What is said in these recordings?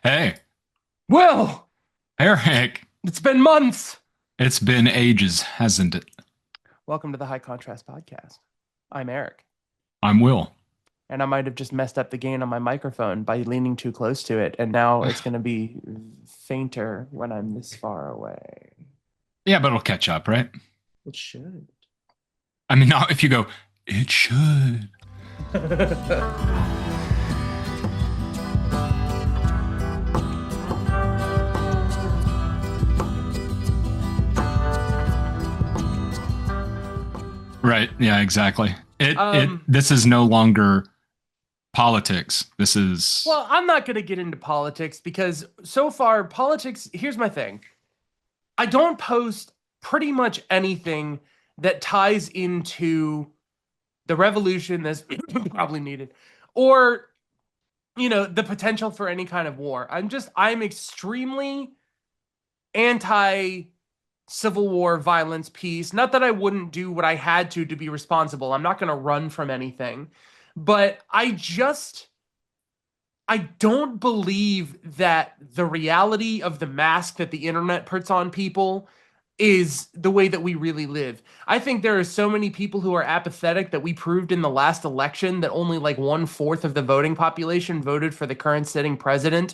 Hey, Will, Eric. it's been months. It's been ages, hasn't it? Welcome to the High Contrast Podcast. I'm Eric, I'm Will. and I might have just messed up the gain on my microphone by leaning too close to it, and now it's going to be fainter when I'm this far away. Yeah, but it'll catch up, right? It should. I mean, not if you go, it should. Right. Yeah, exactly. um, This is no longer politics. This is, well, I'm not going to get into politics because so far, politics, here's my thing. I don't post pretty much anything that ties into the revolution that's probably needed or the potential for any kind of war. I'm extremely anti civil war violence peace. Not that I wouldn't do what I had to be responsible. I'm not going to run from anything. But I don't believe that the reality of the mask that the internet puts on people is the way that we really live. I think there are so many people who are apathetic that we proved in the last election that only like 1/4 of the voting population voted for the current sitting president.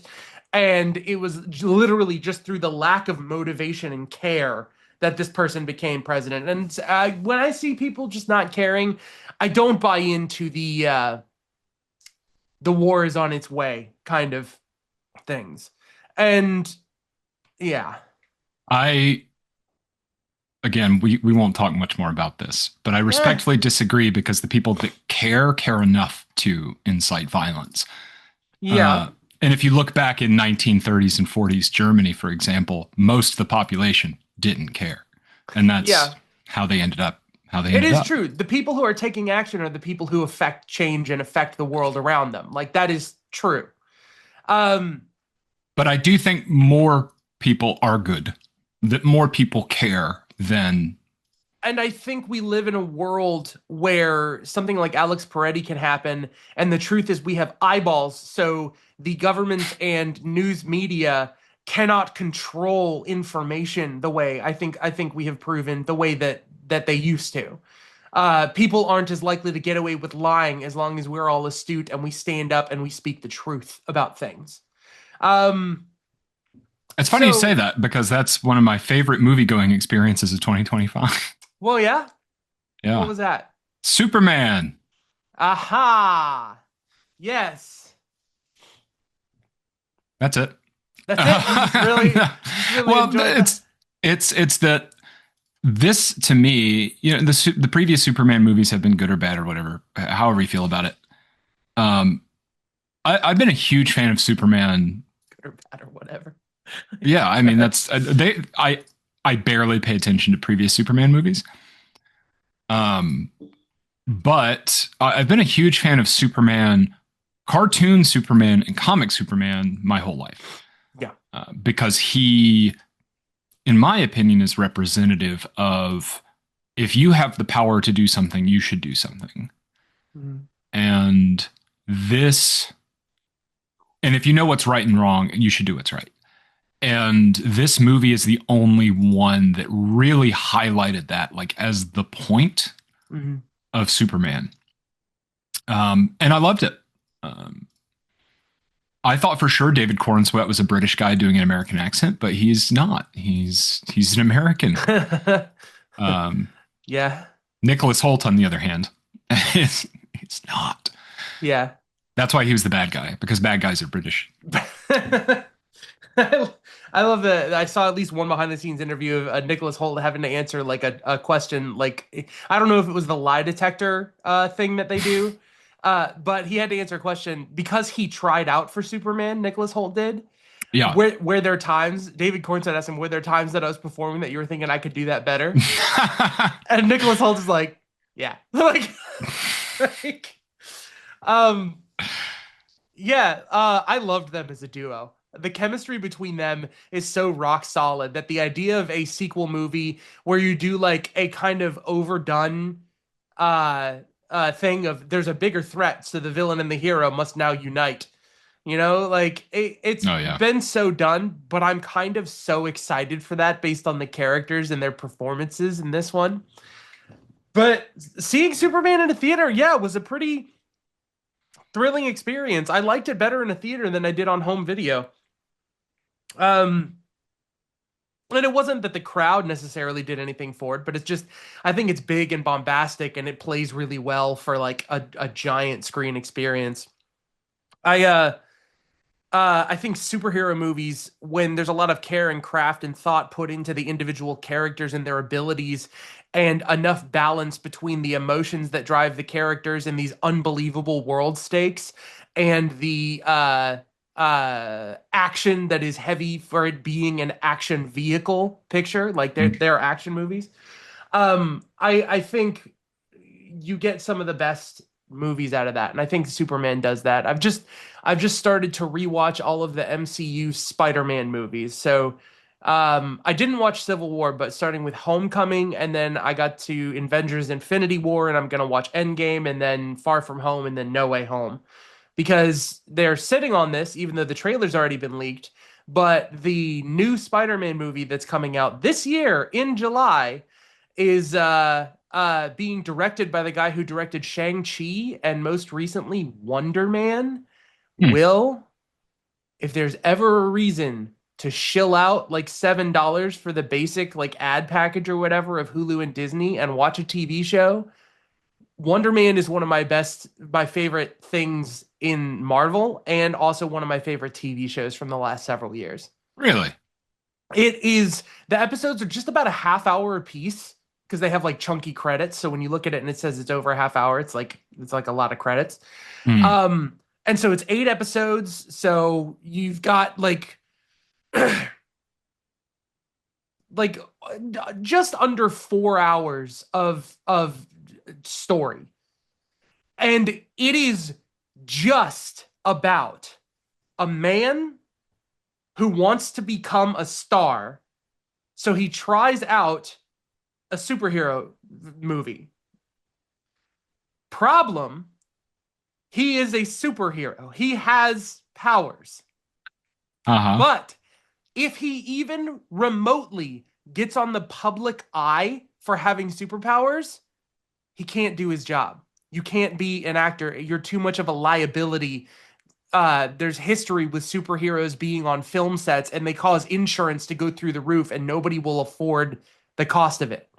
And it was literally just through the lack of motivation and care that this person became president. And when I see people just not caring, I don't buy into the war is on its way kind of things. And yeah, I, again, we won't talk much more about this, but I eh, respectfully disagree because the people that care enough to incite violence. yeah, Uh, and if you look back in 1930s and 40s Germany, for example, most of the population didn't care, and that's yeah. how they ended up. How they It ended is up. true. The people who are taking action are the people who affect change and affect the world around them. Like that is true. Um, But I do think more people are good. That more people care than. and I think we live in a world where something like Alex Peretti can happen. And the truth is, we have eyeballs. So the government and news media cannot control information the way I think we have proven the way that they used to. People aren't as likely to get away with lying as long as we're all astute and we stand up and we speak the truth about things. Um, It's funny you say so, that because that's one of my favorite movie going experiences of 2025. well, yeah. What Yeah. was that? Superman. Aha! Yes. That's it. That's it. You just really Well, enjoyed that. it's that this to me, the previous Superman movies have been good or bad or whatever, however you feel about it. Um, I've been a huge fan of Superman. Good or bad or whatever. Yeah, I mean that's they. I barely pay attention to previous Superman movies. Um, but I've been a huge fan of Superman, cartoon Superman, and comic Superman my whole life Yeah. because he, in my opinion, is representative of if you have the power to do something, you should do something. Mhm. And this, and if you know what's right and wrong, you should do what's right. And this movie is the only one that really highlighted that, like as the point Mhm. of Superman. And I loved it. Um, I thought for sure David Cornsweet was a British guy doing an American accent, but he's not. He's an American. Um, Yeah. Nicholas Holt, on the other hand, is not. Yeah. That's why he was the bad guy because bad guys are British. I love that. I saw at least one behind the scenes interview of Nicholas Holt having to answer like a question. Like, I don't know if it was the lie detector thing that they do, but he had to answer a question because he tried out for Superman. Nicholas Holt did. Yeah. Where there are times, David Cornsett asked him, were there times that I was performing that you were thinking I could do that better? And Nicholas Holt is like, yeah. like, um, yeah, I loved them as a duo. The chemistry between them is so rock solid that the idea of a sequel movie where you do like a kind of overdone uh thing of there's a bigger threat, so the villain and the hero must now unite. Like it's Oh yeah. been so done, but I'm kind of so excited for that based on the characters and their performances in this one. But seeing Superman in a theater, yeah, was a pretty thrilling experience. I liked it better in a theater than I did on home video. Um, and it wasn't that the crowd necessarily did anything for it, but it's just I think it's big and bombastic and it plays really well for like a giant screen experience. I I think superhero movies, when there's a lot of care and craft and thought put into the individual characters and their abilities, and enough balance between the emotions that drive the characters and these unbelievable world stakes, and the action that is heavy for it being an action vehicle picture, like they're action movies. I think you get some of the best movies out of that, and I think Superman does that. I've just started to rewatch all of the MCU Spider-Man movies. So I didn't watch Civil War, but starting with Homecoming, and then I got to Avengers Infinity War, and I'm gonna watch Endgame, and then Far From Home, and then No Way Home. Because they're sitting on this, even though the trailer's already been leaked. But the new Spider-Man movie that's coming out this year in July is being directed by the guy who directed Shang-Chi and most recently Wonder Man. Hmm. Will, if there's ever a reason to shill out like $7 for the basic like ad package or whatever of Hulu and Disney and watch a TV show, Wonder Man is one of my favorite things in Marvel, and also one of my favorite TV shows from the last several years. Really? It is, the episodes are just about a half hour a piece because they have like chunky credits. So when you look at it and it says it's over a half hour, it's like a lot of credits. Hmm. And so it's 8 episodes. So you've got like just under 4 hours of story. And it is just about a man who wants to become a star. So he tries out a superhero movie. Problem, he is a superhero. He has powers. Uh-huh. But if he even remotely gets on the public eye for having superpowers, he can't do his job. You can't be an actor. You're too much of a liability. There's history with superheroes being on film sets and they cause insurance to go through the roof and nobody will afford the cost of it. Right.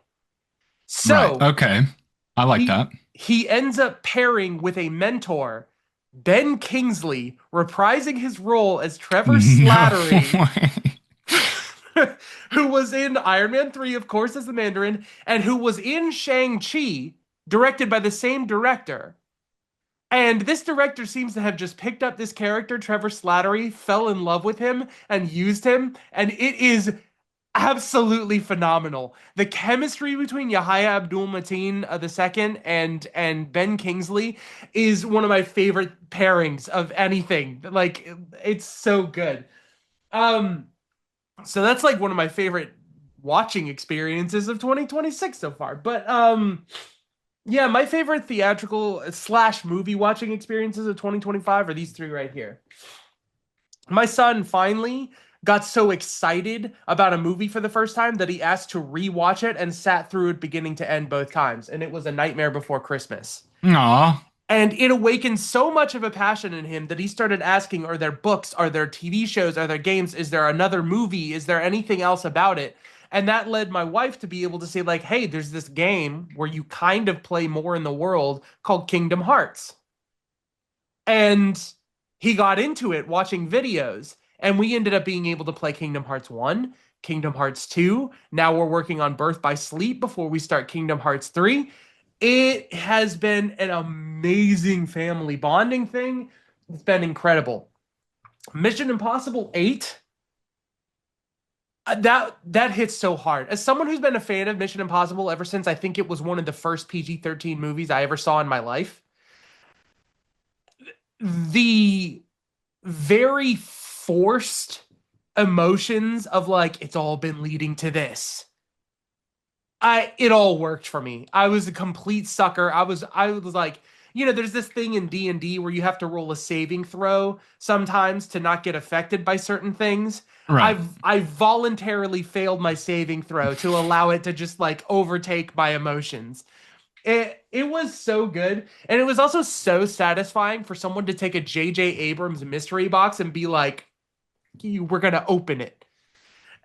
So Okay. I like he that. he ends up pairing with a mentor, Ben Kingsley, reprising his role as Trevor No Slattery, way. who was in Iron Man 3, of course, as the Mandarin, and who was in Shang-Chi, directed by the same director. And this director seems to have just picked up this character, Trevor Slattery, fell in love with him, and used him. And it is absolutely phenomenal. The chemistry between Yahya Abdul-Mateen II and Ben Kingsley is one of my favorite pairings of anything. Like it's so good. Um, so that's like one of my favorite watching experiences of 2026 so far. But yeah, my favorite theatrical slash movie watching experiences of 2025 are these three right here. My son finally got so excited about a movie for the first time that he asked to rewatch it and sat through it beginning to end both times. And it was A Nightmare Before Christmas. Aw. And it awakened so much of a passion in him that he started asking, are there books? Are there TV shows? Are there games? Is there another movie? Is there anything else about it? And that led my wife to be able to say, like, hey, there's this game where you kind of play more in the world called Kingdom Hearts. And he got into it watching videos. And we ended up being able to play Kingdom Hearts 1, Kingdom Hearts 2. Now we're working on Birth by Sleep before we start Kingdom Hearts 3. It has been an amazing family bonding thing. It's been incredible. Mission Impossible 8, that hits so hard. As someone who's been a fan of Mission Impossible ever since I think it was one of the first PG-13 movies I ever saw in my life, the very forced emotions of like it's all been leading to this. It all worked for me. I was a complete sucker. I was like there's this thing in D&D where you have to roll a saving throw sometimes to not get affected by certain things. Right. I voluntarily failed my saving throw to allow it to just like overtake my emotions. It was so good, and it was also so satisfying for someone to take a J.J. Abrams mystery box and be like, we're gonna open it."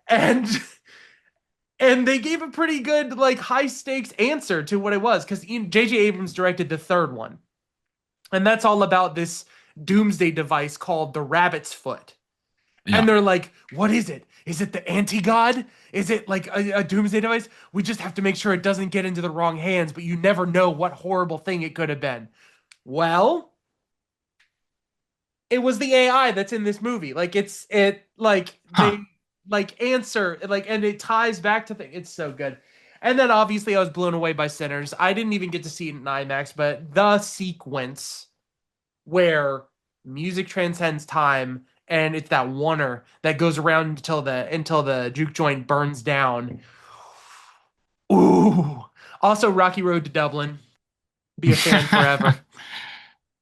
And and they gave a pretty good like high stakes answer to what it was, because J.J. Abrams directed the third one, and that's all about this doomsday device called the Rabbit's Foot. And Yeah. they're like, "What is it? Is it the anti-god? Is it like a doomsday device? We just have to make sure it doesn't get into the wrong hands, but you never know what horrible thing it could have been." Well, it was the AI that's in this movie. Like it like Huh. they like answer like, and it ties back to things. It's so good. And then obviously I was blown away by Sinners. I didn't even get to see it in IMAX, but the sequence where music transcends time, and it's that oneer that goes around until the juke joint burns down. Ooh. Also Rocky Road to Dublin. Be a fan forever.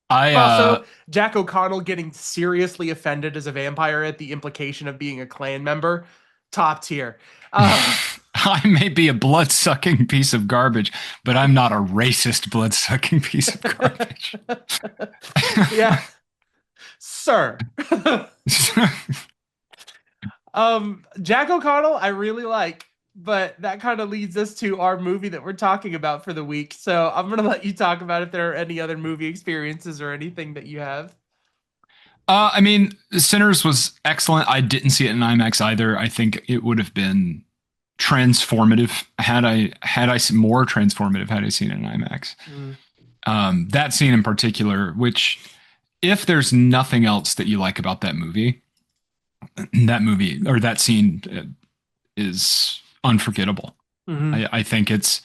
I Also, Jack O'Connell getting seriously offended as a vampire at the implication of being a clan member. Top tier. Uh, I may be a blood sucking piece of garbage, but I'm not a racist blood sucking piece of garbage. yeah, sir. Jack O'Connell, I really like, but that kind of leads us to our movie that we're talking about for the week. So I'm gonna let you talk about if there are any other movie experiences or anything that you have. I mean, Sinners was excellent. I didn't see it in IMAX either. I think it would have been transformative had I more transformative had I seen it in IMAX. Mm. That scene in particular, which if there's nothing else that you like about that movie or that scene is unforgettable. Hmm. I think it's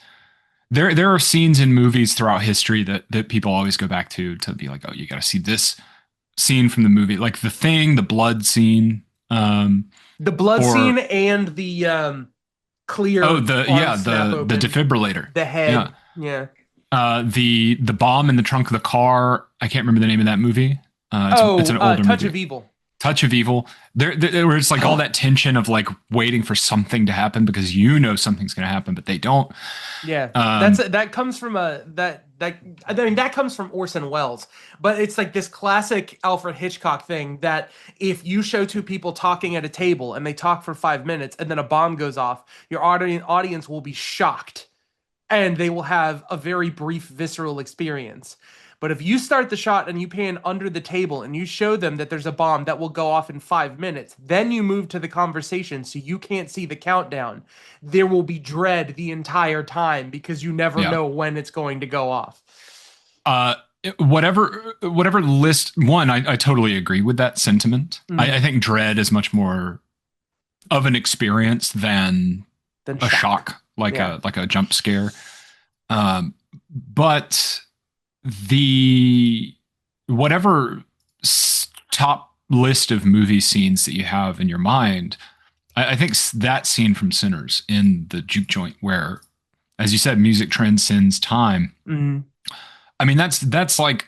there are scenes in movies throughout history that people always go back to be like, oh, you got to see this scene from the movie, like the thing, the blood scene, The blood or scene and the oh, clear the arm yeah, snap the open, defibrillator. the Yeah. head. Yeah. The bomb in the trunk of the car. I can't remember the name of that movie. It's Oh, an older Touch movie. of Evil. Touch of Evil. There was like all that tension of like waiting for something to happen because you know something's going to happen, but they don't. Yeah, Um, that comes from I mean that comes from Orson Welles, but it's like this classic Alfred Hitchcock thing that if you show two people talking at a table and they talk for 5 minutes and then a bomb goes off, your audience will be shocked and they will have a very brief visceral experience. But if you start the shot and you pan under the table and you show them that there's a bomb that will go off in 5 minutes, then you move to the conversation so you can't see the countdown. There will be dread the entire time because you never yeah. know when it's going to go off. Uh, whatever list one, I totally agree with that sentiment. Mm. I think dread is much more of an experience than Then a shock. shock, like Yeah. a jump scare. But the whatever top list of movie scenes that you have in your mind, I think that scene from Sinners in the juke joint, where, as you said, music transcends time. Mm. I mean, that's like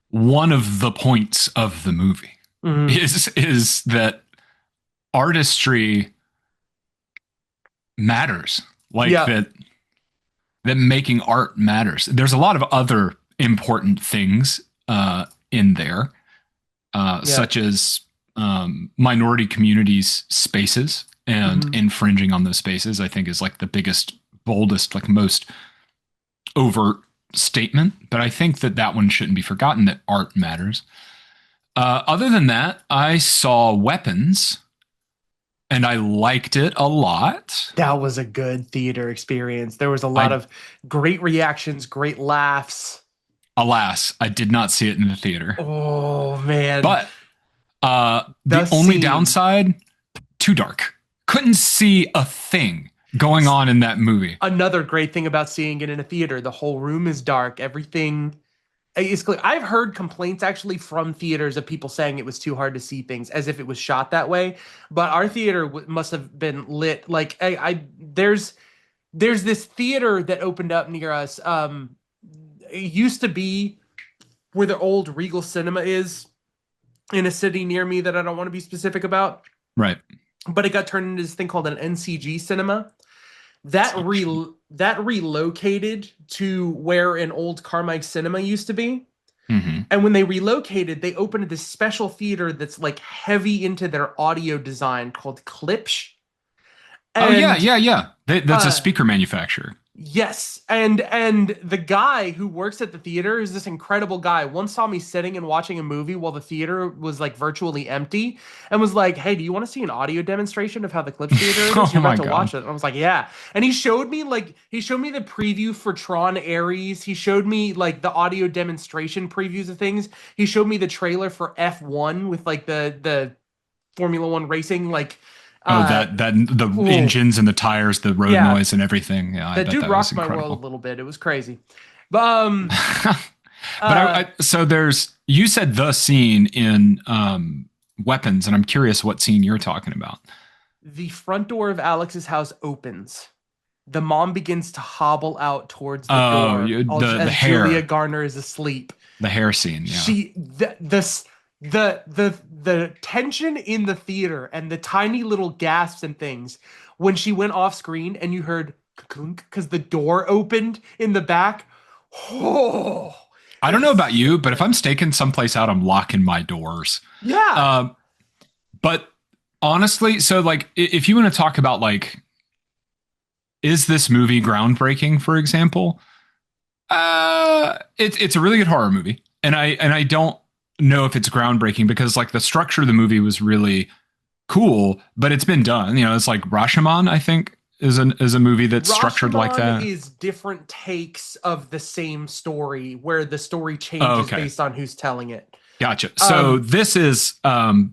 one of the points of the movie Mm. is that artistry matters, like Yeah. that making art matters. There's a lot of other important things in there, Yeah. such as minority communities' spaces and Mhm. infringing on those spaces. I think is like the biggest, boldest, like most overt statement. But I think that one shouldn't be forgotten. That art matters. Other than that, I saw Weapons, and I liked it a lot. That was a good theater experience. There was a lot I of great reactions, great laughs. Alas, I did not see it in the theater. Oh man. But The the only scene. downside, too dark. Couldn't see a thing going on in that movie. Another great thing about seeing it in a theater, the whole room is dark. Everything is clear. I've heard complaints actually from theaters of people saying it was too hard to see things as if it was shot that way. But our theater must have been lit. Like there's this theater that opened up near us. It used to be where the old Regal Cinema is in a city near me that I don't want to be specific about. Right. But it got turned into this thing called an NCG cinema. That relocated to where an old Carmike cinema used to be. Mm-hmm. And when they relocated, they opened this special theater that's like heavy into their audio design called Klipsch. Oh yeah, And yeah, yeah. That's a uh, speaker manufacturer. yes, and the guy who works at the theater is this incredible guy. Once saw me sitting and watching a movie while the theater was like virtually empty, and was like, "Hey, do you want to see an audio demonstration of how the Klipsch theater is? Oh You're my about to god. watch it." And I was like, "Yeah." And he showed me the preview for Tron Ares. He showed me like the audio demonstration previews of things. He showed me the trailer for F1 with like the Formula One racing like. Oh, Uh, that the ooh, engines and the tires, the road yeah, noise and everything. Yeah, I that bet dude that was rocked my world a incredible. little bit. It was crazy. But But uh so there's you said the scene in Weapons, and I'm curious what scene you're talking about. the front door of Alex's house opens. The mom begins to hobble out towards the Oh, door the as Julia hair, Garner is asleep. the hair scene. Yeah. She the tension in the theater and the tiny little gasps and things when she went off screen and you heard because the door opened in the back. Oh, I it don't know was about so you, but if good. I'm staking someplace out, I'm locking my doors. Yeah. Um, but honestly, so like if you want to talk about like, is this movie groundbreaking, for example? It's a really good horror movie, and I don't know if it's groundbreaking because like the structure of the movie was really cool, but it's been done. You know, it's like Rashomon, I think, is a movie that's structured like Rashomon that. is different takes of the same story where the story Oh, changes okay. based on who's telling it. Gotcha. So Um, this is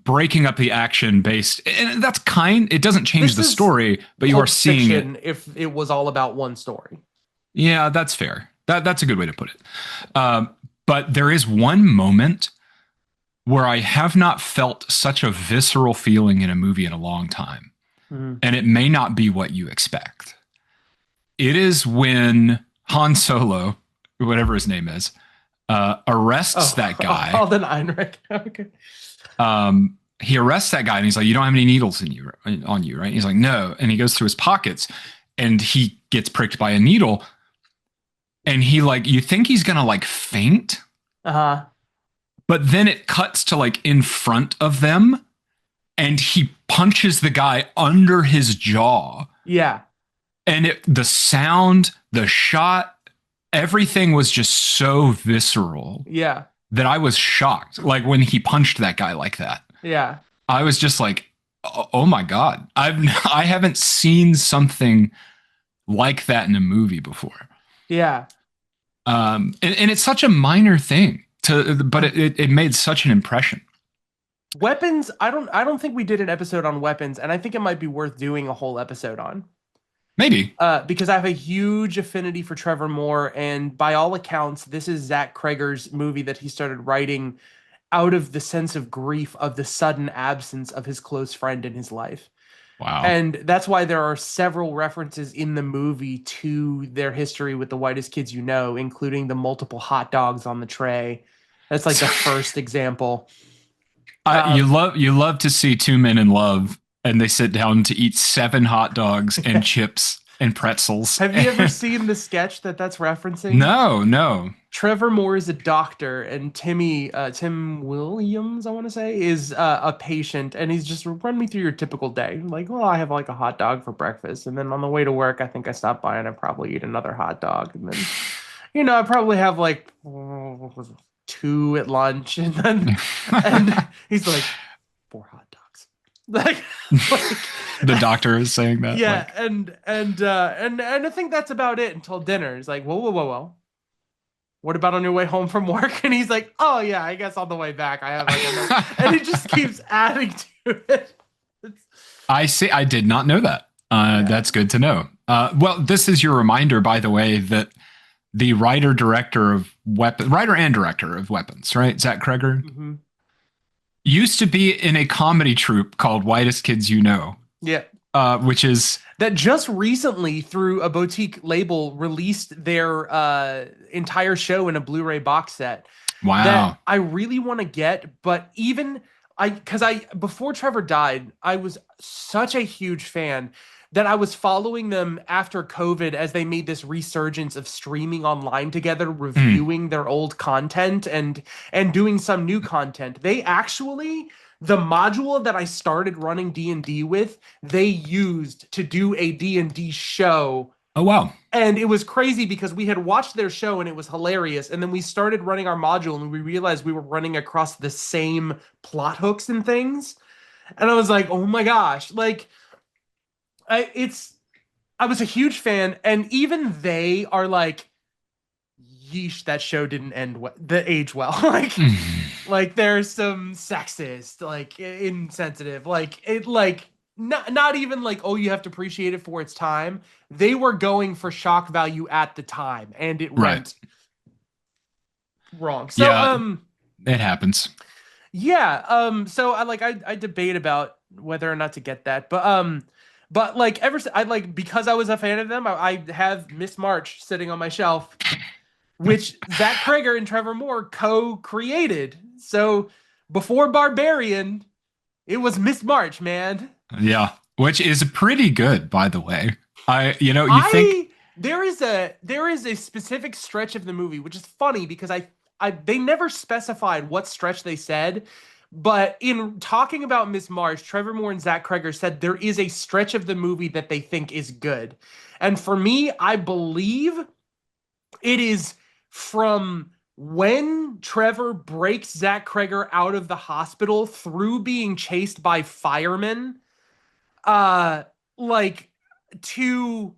breaking up the action based, and that's kind. It doesn't change this the is story, but you are Pulp seeing it. Fiction if it was all about one story. Yeah, that's fair. That's a good way to put it. Um, but there is one moment where I have not felt such a visceral feeling in a movie in a long time, Mhm. and it may not be what you expect. It is when Han Solo, whatever his name is, arrests Oh, that guy. Alden Einrich. Okay. He arrests that guy and he's like, "You don't have any needles in you on you, right?" And he's like, "No," and he goes through his pockets and he gets pricked by a needle, and he like, you think he's gonna like faint, Uh-huh. but then it cuts to like in front of them, and he punches the guy under his jaw, Yeah. and the sound, the shot, everything was just so visceral Yeah. that I was shocked. Like when he punched that guy like that, Yeah. I was just like, oh my god, I haven't seen something like that in a movie before. Yeah. And it's such a minor thing but it made such an impression. Weapons, I don't think we did an episode on weapons, and I think it might be worth doing a whole episode on. Maybe. Because I have a huge affinity for Trevor Moore, and by all accounts, this is Zach Kreger's movie that he started writing out of the sense of grief of the sudden absence of his close friend in his life. Wow. And that's why there are several references in the movie to their history with the whitest kids you know, including the multiple hot dogs on the tray. That's like the first example. You Um, love to see two men in love and they sit down to eat 7 hot dogs and chips and pretzels. have you ever seen the sketch that's referencing? No. Trevor Moore is a doctor, and Tim Williams, I want to say, is a patient, and he's just run me through your typical day. Like, well, I have like a hot dog for breakfast, and then on the way to work, I think I stop by and I probably eat another hot dog, and then, I probably have like 2 at lunch, and then and he's like 4 hot dogs, like The doctor is saying that. yeah, Like, and I think that's about it until dinner. It's like, whoa. What about on your way home from work? And he's like, oh yeah, I guess on the way back I have like another, and he just keeps adding to it. It's, I see. I did not know that. yeah. That's good to know. Well, this is your reminder, by the way, that the writer and director of Weapons, right? Zach Kreger Mm-hmm. used to be in a comedy troupe called Whitest Kids You Know, Yeah. which is That just recently, through a boutique label, released their entire show in a Blu-ray box set. Wow. that I really want to get, but even because before Trevor died, I was such a huge fan that I was following them after COVID as they made this resurgence of streaming online together, Mm. reviewing their old content and doing some new content. They actually the module that I started running D&D with, they used to do a D&D show, Oh, wow. and it was crazy because we had watched their show and it was hilarious. And then we started running our module and we realized we were running across the same plot hooks and things. And I was like, oh my gosh. Like, I was a huge fan. And even they are like, yeesh, that show didn't end the age well. Like there's some sexist, like insensitive, like it, like not even like, oh, you have to appreciate it for its time. They were going for shock value at the time, and it Right. went wrong. So Yeah, it happens. yeah, so I debate about whether or not to get that, but like I like, because I was a fan of them, I have Miss March sitting on my shelf, which Zach Kreger and Trevor Moore co-created. So before Barbarian, it was Miss March, man. Yeah, which is pretty good, by the way. You think, I there is a specific stretch of the movie, which is funny because I they never specified what stretch they said, but in talking about Miss March, Trevor Moore and Zach Kreger said there is a stretch of the movie that they think is good. And for me, I believe it is from when Trevor breaks Zach Kreger out of the hospital through being chased by firemen, uh, like to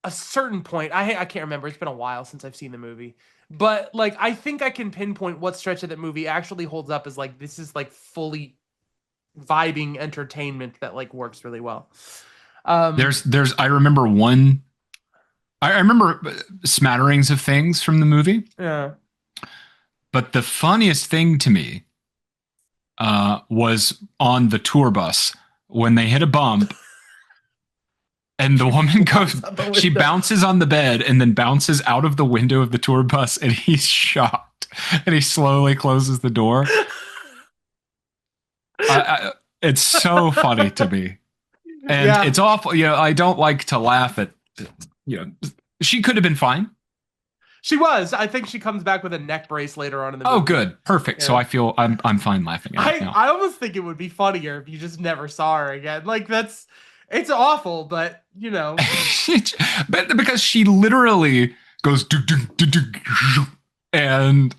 a certain point. I can't remember. It's been a while since I've seen the movie. But like I think I can pinpoint what stretch of that movie actually holds up as like this is like fully vibing entertainment that like works really well. there's I remember one. I remember smatterings of things from the movie, Yeah. but the funniest thing to me was on the tour bus when they hit a bump and the woman goes, she bounces on the bed and then bounces out of the window of the tour bus and he's shocked and he slowly closes the door. It's so funny to me. And Yeah. it's awful. I don't like to laugh at, she could have been fine. She was. I think she comes back with a neck brace later on in the movie. Oh, good. Perfect. Yeah. So I feel I'm fine laughing at it now. I almost think it would be funnier if you just never saw her again. Like it's awful, but but because she literally goes and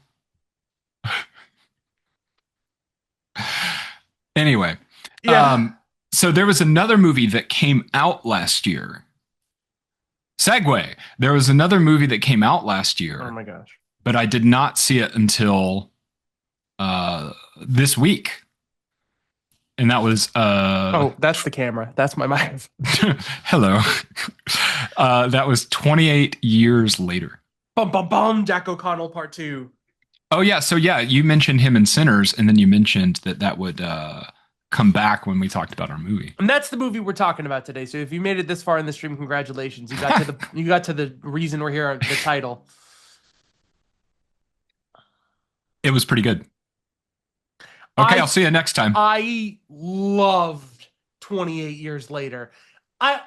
anyway. Yeah. So there was another movie that came out last year. Segue. There was another movie that came out last year. Oh my gosh. But I did not see it until this week. And that was oh, that's the camera. That's my mic. Hello. That was 28 years later. Bum bum bum. Jack O'Connell Part 2. Oh yeah. So yeah, you mentioned him in Sinners, and then you mentioned that would come back when we talked about our movie. And that's the movie we're talking about today. So if you made it this far in the stream, congratulations. You got to the reason we're here, the title. It was pretty good. Okay, I'll see you next time. I loved 28 Years Later.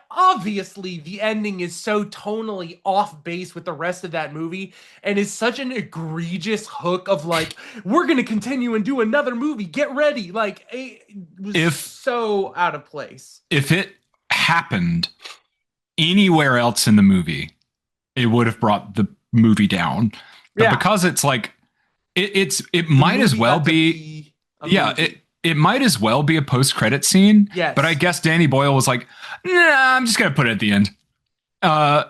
Obviously the ending is so tonally off base with the rest of that movie and is such an egregious hook of like, we're going to continue and do another movie. Get ready. Like it was so out of place. If it happened anywhere else in the movie, it would have brought the movie down. But because it's like, it might as well be it might as well be a post-credit scene. Yes. But I guess Danny Boyle was like, nah, I'm just gonna put it at the end. I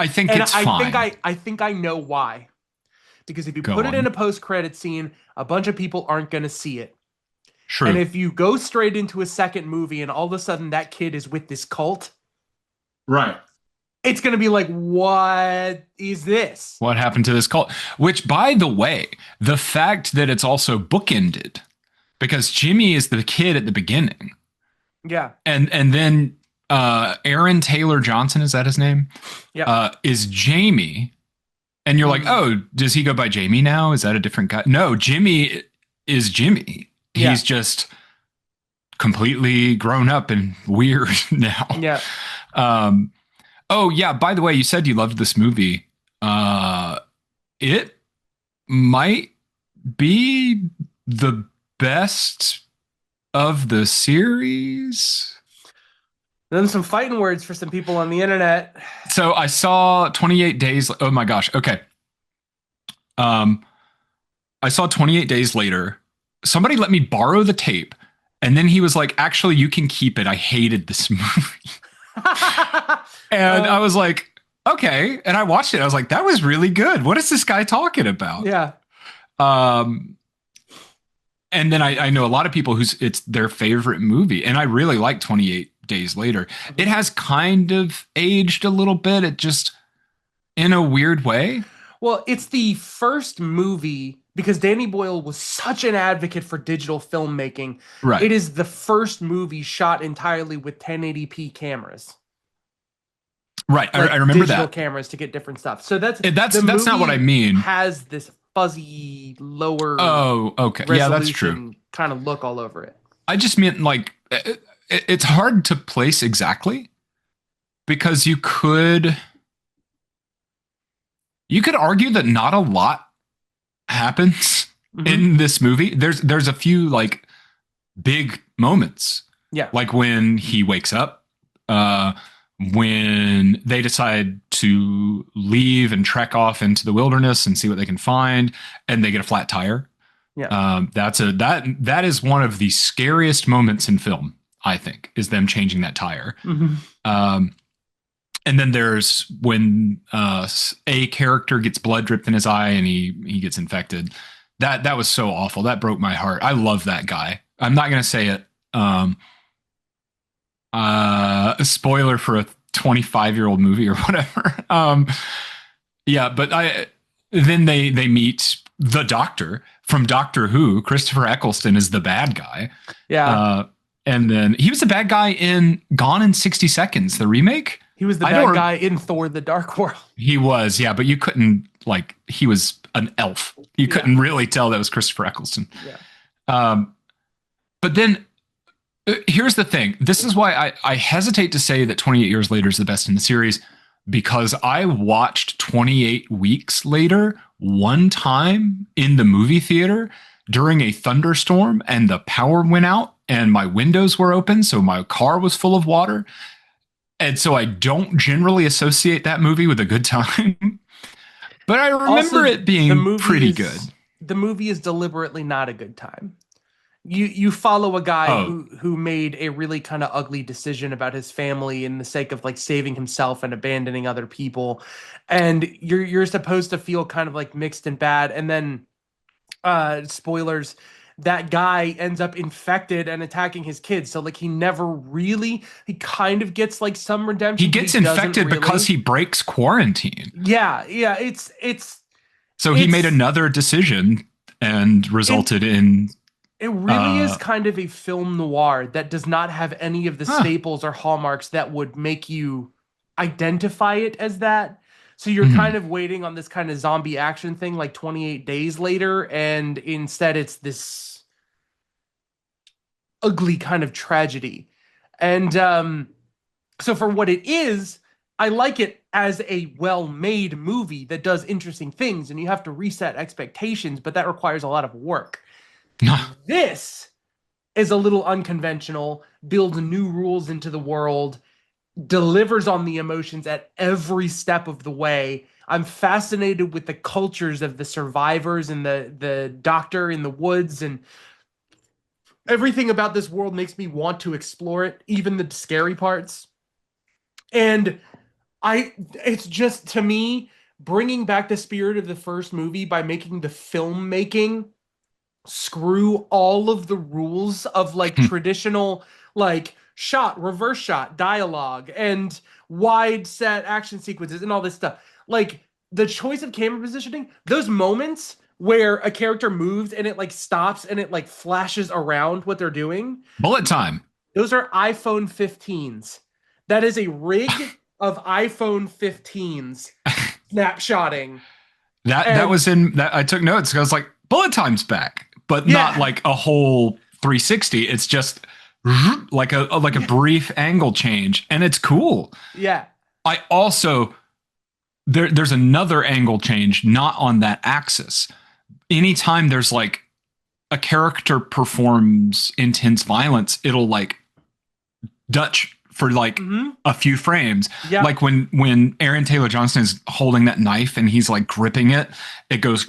think it's fine. I think I know why. Because if you put it in a post-credit scene, a bunch of people aren't gonna see it. True. And if you go straight into a second movie and all of a sudden that kid is with this cult, right? It's going to be like, what is this? What happened to this cult? Which, by the way, the fact that it's also bookended, because Jimmy is the kid at the beginning. Yeah. And then Aaron Taylor Johnson, is that his name? Yeah. Is Jamie. And you're like, Mm, oh, does he go by Jamie now? Is that a different guy? No, Jimmy is Jimmy. yeah, He's just completely grown up and weird now. yeah. Um, oh yeah, by the way, you said you loved this movie. Uh, it might be the best of the series. Then some fighting words for some people on the internet. So I saw 28 Days. Oh my gosh. Okay. Um, I saw 28 Days Later. Somebody let me borrow the tape. And then he was like, actually, you can keep it. I hated this movie. And I uh, was like, okay. And I watched it. I was like, that was really good. What is this guy talking about? yeah. Um, and then I know a lot of people who's it's their favorite movie. And I really like 28 Days Later. It Mhm. has kind of aged a little bit. It just, in a weird way. Well, it's the first movie because Danny Boyle was such an advocate for digital filmmaking. Right. It is the first movie shot entirely with 1080p cameras, Right. I like remember digital that. cameras to get different stuff. So that's the That's not what I movie mean. has this fuzzy lower Oh, okay. Yeah, that's true. resolution kind of look all over it. I just meant like it's hard to place exactly because you could argue that not a lot happens Hmm. in this movie. There's a few like big moments, Yeah. like when he wakes up, uh, when they decide to leave and trek off into the wilderness and see what they can find, and they get a flat tire. Yeah. That is one of the scariest moments in film. I think is them changing that tire. Hmm. Um, and then there's when a character gets blood dripped in his eye and he gets infected. That was so awful. That broke my heart. I love that guy. I'm not gonna say it. A spoiler for a 25-year-old movie or whatever. Yeah, but I then they meet the Doctor from Doctor Who. Christopher Eccleston is the bad guy. Yeah. Uh, and then he was the bad guy in Gone in 60 Seconds, the remake. He was the I bad don't. guy in Thor: The Dark World. He was, yeah, but you couldn't like he was an elf. You Yeah. couldn't really tell that was Christopher Eccleston. Yeah. Um, but then here's the thing. This is why I hesitate to say that 28 Years Later is the best in the series because I watched 28 Weeks Later one time in the movie theater during a thunderstorm and the power went out and my windows were open. So my car was full of water. And so I don't generally associate that movie with a good time. But I remember Also, it being pretty good. the movie is deliberately not a good time. You follow a guy Oh, who made a really kind of ugly decision about his family in the sake of like saving himself and abandoning other people, and you're supposed to feel kind of like mixed and bad, and then spoilers, that guy ends up infected and attacking his kids. So like he kind of gets like some he redemption, but gets he doesn't infected because really. he breaks quarantine. Yeah, yeah, So he made it's another decision and it resulted in it really is uh kind of a film noir that does not have any of the huh. staples or hallmarks that would make you identify it as that. So you're kind Mhm. of waiting on this kind of zombie action thing like 28 days later, and instead it's this ugly kind of tragedy. And so for what it is, I like it as a well-made movie that does interesting things, and you have to reset expectations, but that requires a lot of work. This is a little unconventional, builds new rules into the world, delivers on the emotions at every step of the way. I'm fascinated with the cultures of the survivors and the doctor in the woods, and everything about this world makes me want to explore it, even the scary parts. And it's just to me bringing back the spirit of the first movie by making the filmmaking screw all of the rules of like traditional like shot, reverse shot, dialogue, and wide set action sequences and all this stuff. Like the choice of camera positioning, those moments where a character moves and it like stops and it like flashes around what they're doing, Bullet time. those are iPhone 15s. That is a rig of iPhone 15s snapshotting That And was in that I took notes. I was like, bullet time's back, but not yeah, like a whole 360. It's just like a yeah, brief angle change, and it's cool. yeah. I also there's another angle change not on that axis. Anytime there's like a character performs intense violence, it'll like Dutch for like Hmm. a few frames. Yep. Like when Aaron Taylor Johnson is holding that knife and he's like gripping it, it goes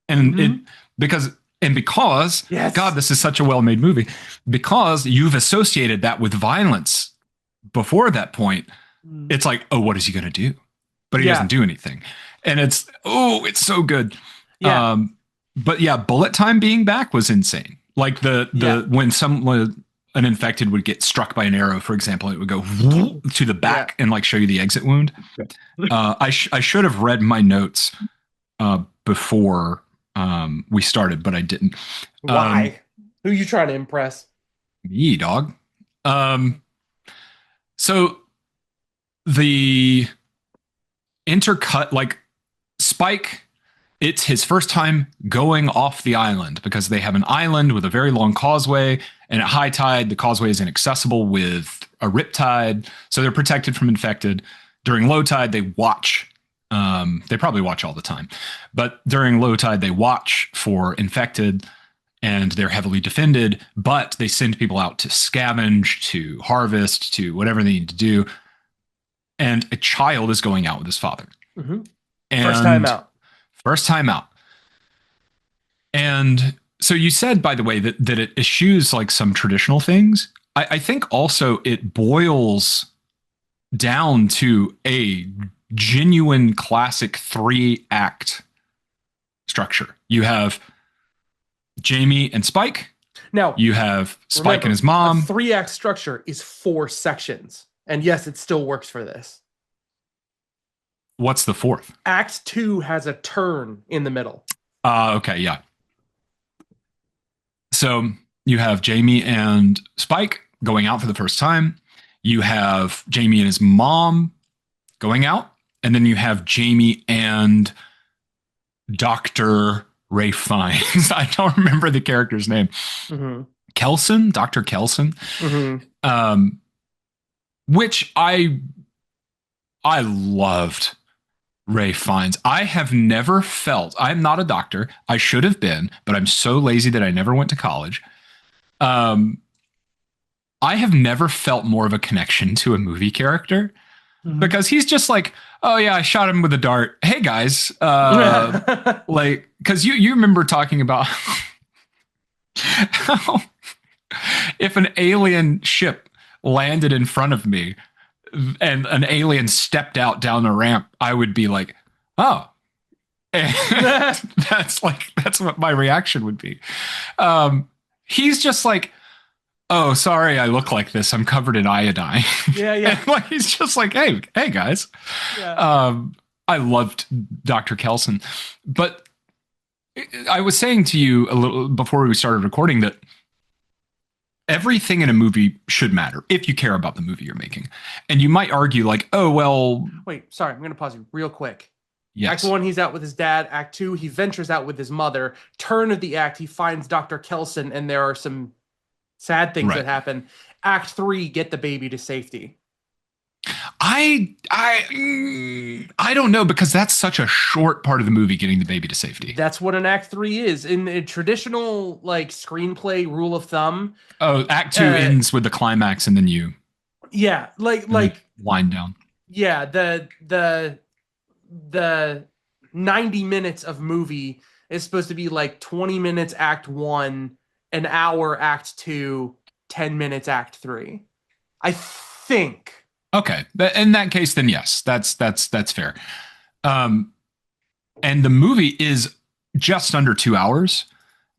and it Hmm. because because God, Yes. this is such a well-made movie because you've associated that with violence before that point. Mm. It's like, oh, what is he going to do? But he doesn't Yeah. do anything, and it's so good. Yeah. Um, but yeah, bullet time being back was insane. Like Yeah. the when someone an infected would get struck by an arrow, for example, it would go to the Yeah. back and like show you the exit wound. I should have read my notes before we started, but I didn't. Um, Why? Who you trying to impress? me dog. Um, so the intercut like Spike, it's his first time going off the island because they have an island with a very long causeway, and at high tide, the causeway is inaccessible with a rip tide, so they're protected from infected. During low tide, they watch. They probably watch all the time, but during low tide, they watch for infected, and they're heavily defended. But they send people out to scavenge, to harvest, to whatever they need to do. And a child is going out with his father, Hmm. First time and out. first time out. And so you said, by the way, that it eschews like some traditional things. I think also it boils down to a genuine classic 3-act structure. You have Jamie and Spike. Now, You have Spike and remember, his a mom. three-act structure is 4 sections. And yes, it still works for this. What's the fourth? Act 2 has a turn in the middle. Okay, yeah. So you have Jamie and Spike going out for the first time. You have Jamie and his mom going out. And then you have Jamie and Dr. Ray Fiennes. I don't remember the character's name. Hmm. Kelson, Dr. Kelson. Hmm. Um, which I loved Ray Fiennes. I have never felt, I'm not a doctor. I should have been, but I'm so lazy that I never went to college. Um, I have never felt more of a connection to a movie character Hmm. because he's just like, oh yeah, I shot him with a dart. Hey guys, like, because you remember talking about how if an alien ship landed in front of me and an alien stepped out down the ramp, I would be like, oh. And that's what my reaction would be. He's just like, oh, sorry, I look like this. I'm covered in iodine. Yeah, yeah, And like he's just like, hey guys. yeah. I loved Dr. Kelson, but I was saying to you a little before we started recording that everything in a movie should matter if you care about the movie you're making. And you might argue like, oh well, Wait, sorry, I'm gonna pause you real quick. Act yes, 1, he's out with his dad. Act 2, he ventures out with his mother. Turn of the act, he finds Dr. Kelson, and there are some sad things right. that happen. Act 3, get the baby to safety. I don't know because that's such a short part of the movie getting the baby to safety. That's what an Act 3 is. In a traditional like screenplay rule of thumb, Oh, Act 2 uh, ends with the climax and then you yeah, wind down. yeah, the 90 minutes of movie is supposed to be like 20 minutes Act 1, an hour Act 2, 10 minutes Act 3. I think. Okay, in that case, then yes, that's fair. And the movie is just under 2 hours,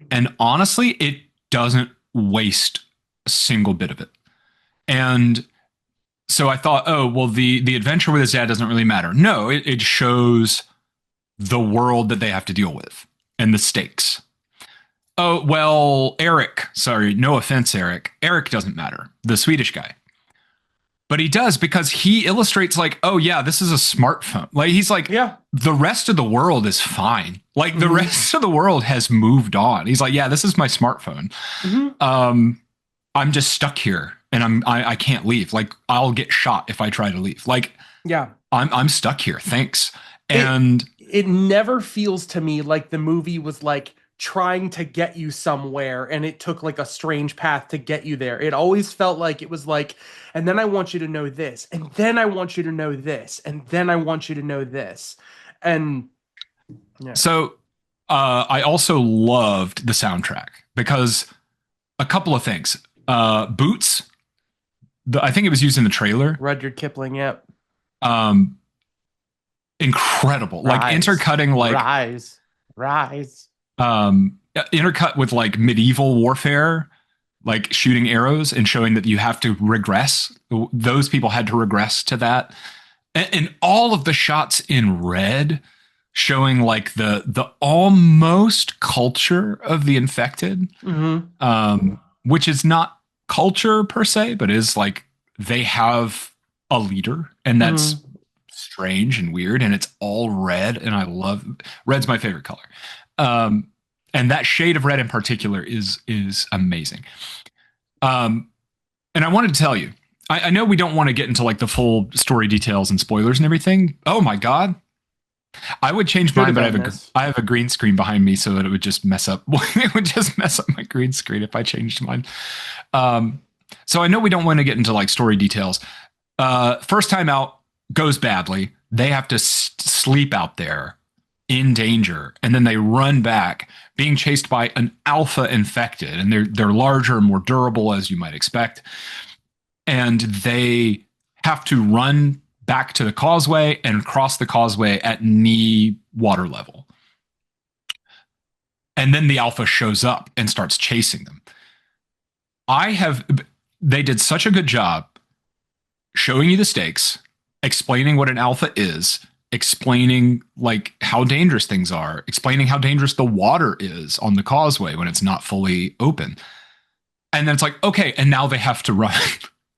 and honestly, it doesn't waste a single bit of it. And so I thought, oh well, the adventure with his dad doesn't really matter. No, it shows the world that they have to deal with and the stakes. Oh well, Eric. Sorry, no offense, Eric. Eric doesn't matter. The Swedish guy. But he does because he illustrates like, oh yeah, this is a smartphone. Like he's like, Yeah. the rest of the world is fine. Like the rest of the world has moved on. He's like, yeah, this is my smartphone. I'm just stuck here and I can't leave. Like I'll get shot if I try to leave. Like Yeah. I'm stuck here. Thanks. And it never feels to me like the movie was like trying to get you somewhere and it took like a strange path to get you there. It always felt like it was like, and then I want you to know this, and then I want you to know this, and then I want you to know this. And yeah. So I also loved the soundtrack because a couple of things. Boots, I think it was used in the trailer. Rudyard Kipling, yep. Incredible. Rise. Like intercutting like rise. Intercut with like medieval warfare, like shooting arrows and showing that you have to regress. Those people had to regress to that. And all of the shots in red showing like the almost culture of the infected, which is not culture per se, but is like they have a leader, and that's strange and weird, and it's all red, and I love red's my favorite color. And that shade of red in particular is amazing. And I wanted to tell you, I know we don't want to get into like the full story details and spoilers and everything. Oh my God. I would change mine, but I have a green screen behind me so that it would just mess up. It would just mess up my green screen if I changed mine. So I know we don't want to get into like story details. First time out goes badly. They have to sleep out there in danger, and then they run back, being chased by an alpha infected, and they're larger and more durable as you might expect. And they have to run back to the causeway and cross the causeway at knee water level. And then the alpha shows up and starts chasing them. They did such a good job showing you the stakes, explaining what an alpha is, explaining like how dangerous things are, explaining how dangerous the water is on the causeway when it's not fully open. And then it's like, okay, and now they have to run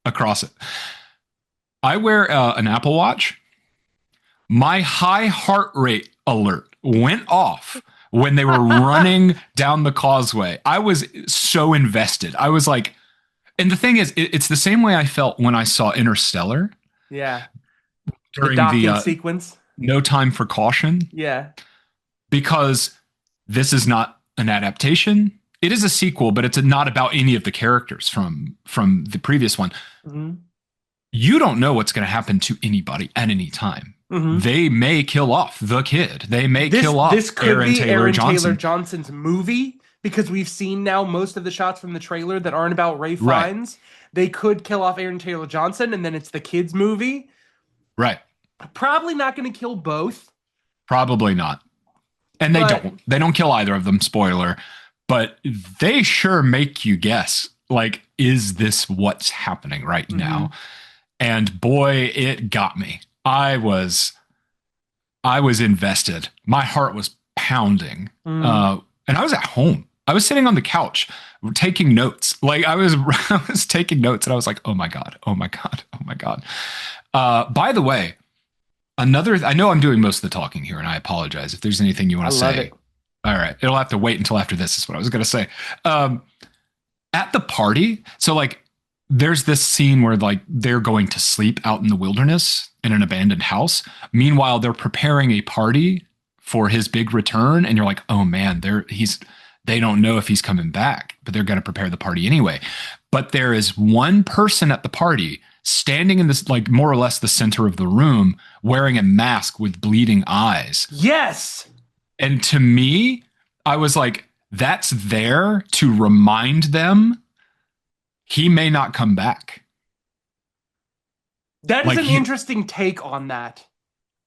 across it. I wear an Apple Watch. My high heart rate alert went off when they were running down the causeway. I was so invested. I was like, and the thing is, it's the same way I felt when I saw Interstellar. Yeah. During the docking sequence. No Time for Caution. Yeah. Because this is not an adaptation. It is a sequel, but it's not about any of the characters from the previous one. You don't know what's going to happen to anybody at any time. They may kill off the kid. They may kill off Aaron Taylor Johnson's movie, because we've seen now most of the shots from the trailer that aren't about Ray Fiennes. Right. They could kill off Aaron Taylor Johnson, and then it's the kid's movie. Right. Probably not going to kill both. Probably not. And they don't kill either of them, spoiler, but they sure make you guess, like, is this what's happening right now? And boy, it got me. I was invested. My heart was pounding. And I was at home. I was sitting on the couch taking notes. Like I was taking notes, and I was like, oh my God, oh my God, oh my God. By the way, I know I'm doing most of the talking here, and I apologize if there's anything you want to say. It. All right. It'll have to wait until after this is what I was going to say. At the party, so like there's this scene where like they're going to sleep out in the wilderness in an abandoned house. Meanwhile, they're preparing a party for his big return, and you're like, oh man, they don't know if he's coming back, but they're going to prepare the party anyway. But there is one person at the party standing in this, like more or less the center of the room, wearing a mask with bleeding eyes. Yes. And to me, I was like, that's there to remind them he may not come back. That is an interesting take on that.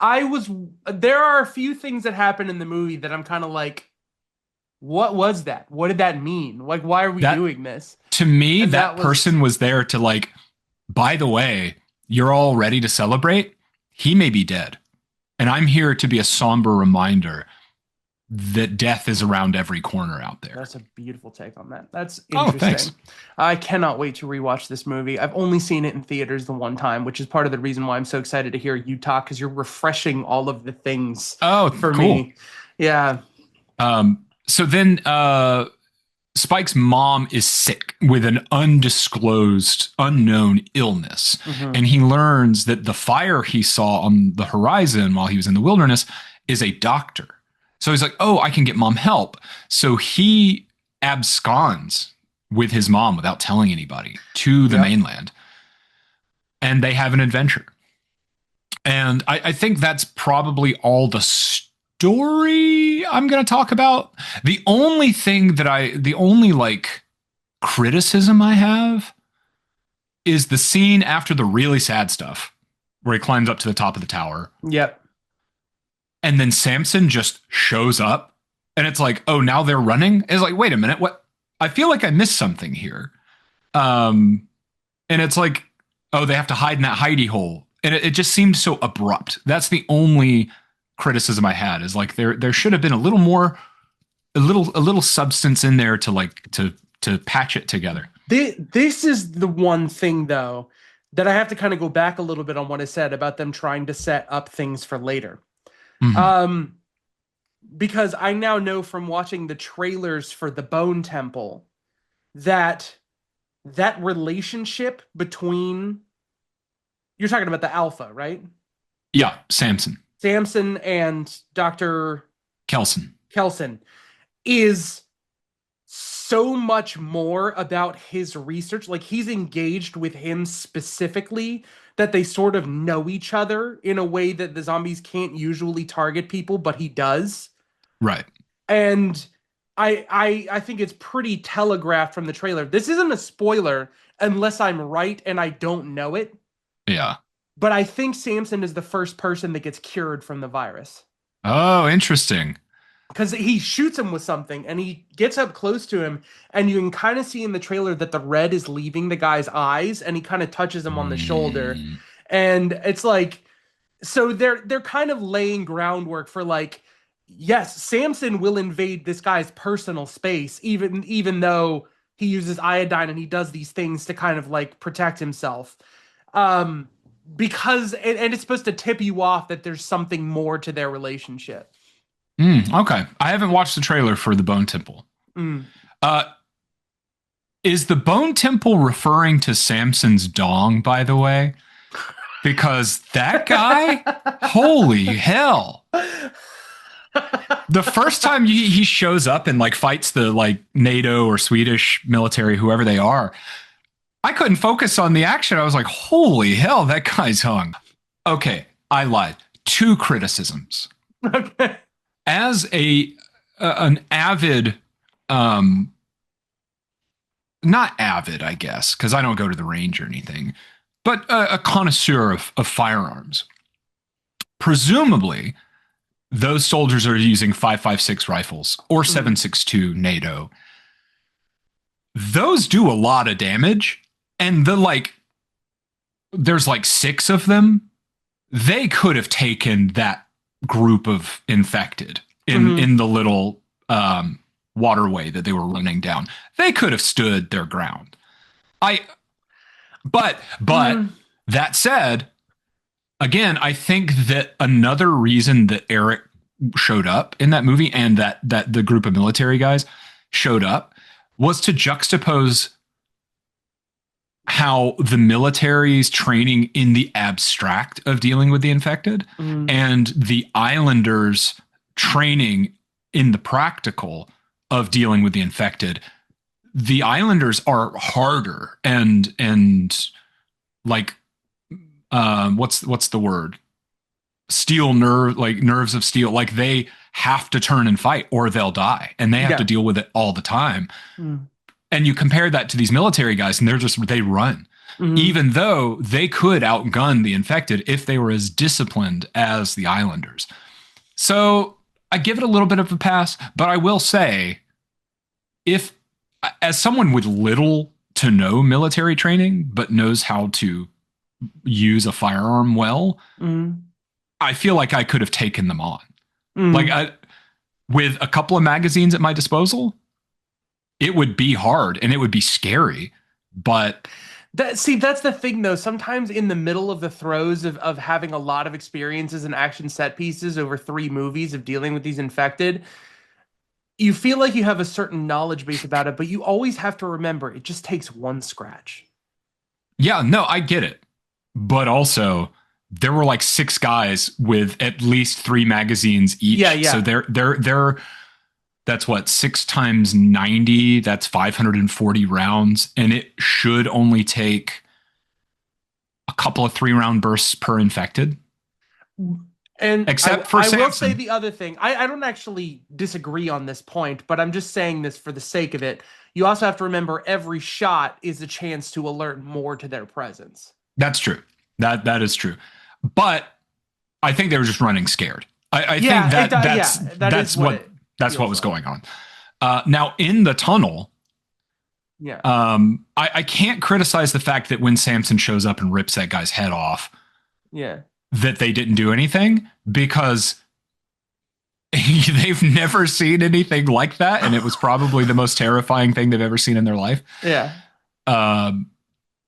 There are a few things that happen in the movie that I'm kind of like, what was that? What did that mean? Like, why are we doing this? To me, that person was there to like, by the way, you're all ready to celebrate. He may be dead. And I'm here to be a somber reminder that death is around every corner out there. That's a beautiful take on that. That's Oh, thanks. interesting. I cannot wait to rewatch this movie. I've only seen it in theaters the one time, which is part of the reason why I'm so excited to hear you talk, because you're refreshing all of the things Oh, for cool. me. Yeah. So then Spike's mom is sick with an undisclosed, unknown illness. Hmm. And he learns that the fire he saw on the horizon while he was in the wilderness is a doctor. So he's like, oh, I can get mom help. So he absconds with his mom without telling anybody to the Yep. mainland. And they have an adventure. And I think that's probably all the story I'm going to talk about. The only like criticism I have is the scene after the really sad stuff where he climbs up to the top of the tower. Yep. And then Samson just shows up and it's like, oh, now they're running. It's like, wait a minute. What? I feel like I missed something here. And it's like, oh, they have to hide in that hidey hole. And it just seemed so abrupt. That's the only criticism I had is like there should have been a little more, a little substance in there to like to patch it together. This is the one thing, though, that I have to kind of go back a little bit on what I said about them trying to set up things for later. Mhm. Um, because I now know from watching the trailers for the Bone Temple that that relationship between, you're talking about the Alpha, right? Yeah, Samson, Samson and Dr. Kelson. Kelson is so much more about his research. Like he's engaged with him specifically, that they sort of know each other in a way that the zombies can't usually target people, but he does. Right. And I think it's pretty telegraphed from the trailer. This isn't a spoiler unless I'm right and I don't know it. Yeah. But I think Samson is the first person that gets cured from the virus. Oh, interesting. Because he shoots him with something and he gets up close to him, and you can kind of see in the trailer that the red is leaving the guy's eyes, and he kind of touches him on the shoulder. Mm. And it's like, so they're kind of laying groundwork for like, yes, Samson will invade this guy's personal space, even though he uses iodine and he does these things to kind of like protect himself. Um, because and it's supposed to tip you off that there's something more to their relationship. Okay. I haven't watched the trailer for the Bone Temple. Mm. Uh, is the Bone Temple referring to Samson's dong, by the way? Because that guy, holy hell. The first time he shows up and like fights the like NATO or Swedish military, whoever they are, I couldn't focus on the action. I was like, holy hell, that guy's hung. Okay, I lied. Two criticisms. Okay. As an avid, not avid, I guess, because I don't go to the range or anything, but a connoisseur of firearms. Presumably, those soldiers are using 5.56 rifles or 7.62 NATO. Those do a lot of damage, and there's like 6 of them. They could have taken that group of infected in the little waterway that they were running down. They could have stood their ground. But that said, again, I think that another reason that Eric showed up in that movie and that the group of military guys showed up was to juxtapose how the military's training in the abstract of dealing with the infected and the islanders training in the practical of dealing with the infected. The islanders are harder and like what's the word? Steel nerve, like nerves of steel. Like they have to turn and fight or they'll die, and they have to deal with it all the time. And you compare that to these military guys, and they run, even though they could outgun the infected if they were as disciplined as the islanders. So I give it a little bit of a pass, but I will say, if as someone with little to no military training, but knows how to use a firearm well, I feel like I could have taken them on. Like with a couple of magazines at my disposal, it would be hard and it would be scary. But That's the thing though. Sometimes in the middle of the throes of having a lot of experiences and action set pieces over 3 movies of dealing with these infected, you feel like you have a certain knowledge base about it, but you always have to remember it just takes one scratch. yeah, no, I get it. But also, there were like 6 guys with at least 3 magazines Yeah, each. So yeah. they're that's what, 6 times 90, that's 540 rounds. And it should only take a couple of 3 round bursts per infected. And Except for I will say Samson. the other thing. I don't actually disagree on this point, but I'm just saying this for the sake of it. You also have to remember every shot is a chance to alert more to their presence. That's true. That is true. But I think they were just running scared. I think Yeah, that yeah, that is that's what what it that's what feels was like. going on. Now in the tunnel, Yeah. I can't criticize the fact that when Samson shows up and rips that guy's head off, Yeah. that they didn't do anything because they've never seen anything like that, and it was probably the most terrifying thing they've ever seen in their life. Yeah. Um,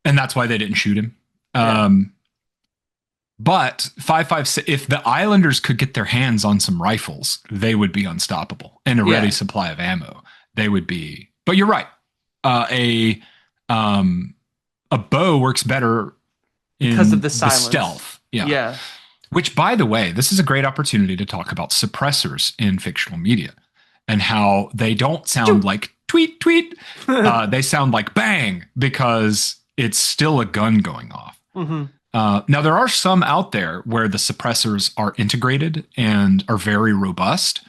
and that's why they didn't shoot him. Yeah. But 556, if the Islanders could get their hands on some rifles, they would be unstoppable and a ready Yeah. supply of ammo. They would be. But you're right. Uh, a um, a bow works better Because of in the the silence. stealth. Yeah. Yeah. Which, by the way, this is a great opportunity to talk about suppressors in fictional media and how they don't sound like tweet, tweet. They sound like bang because it's still a gun going off. Hmm. Now, there are some out there where the suppressors are integrated and are very robust,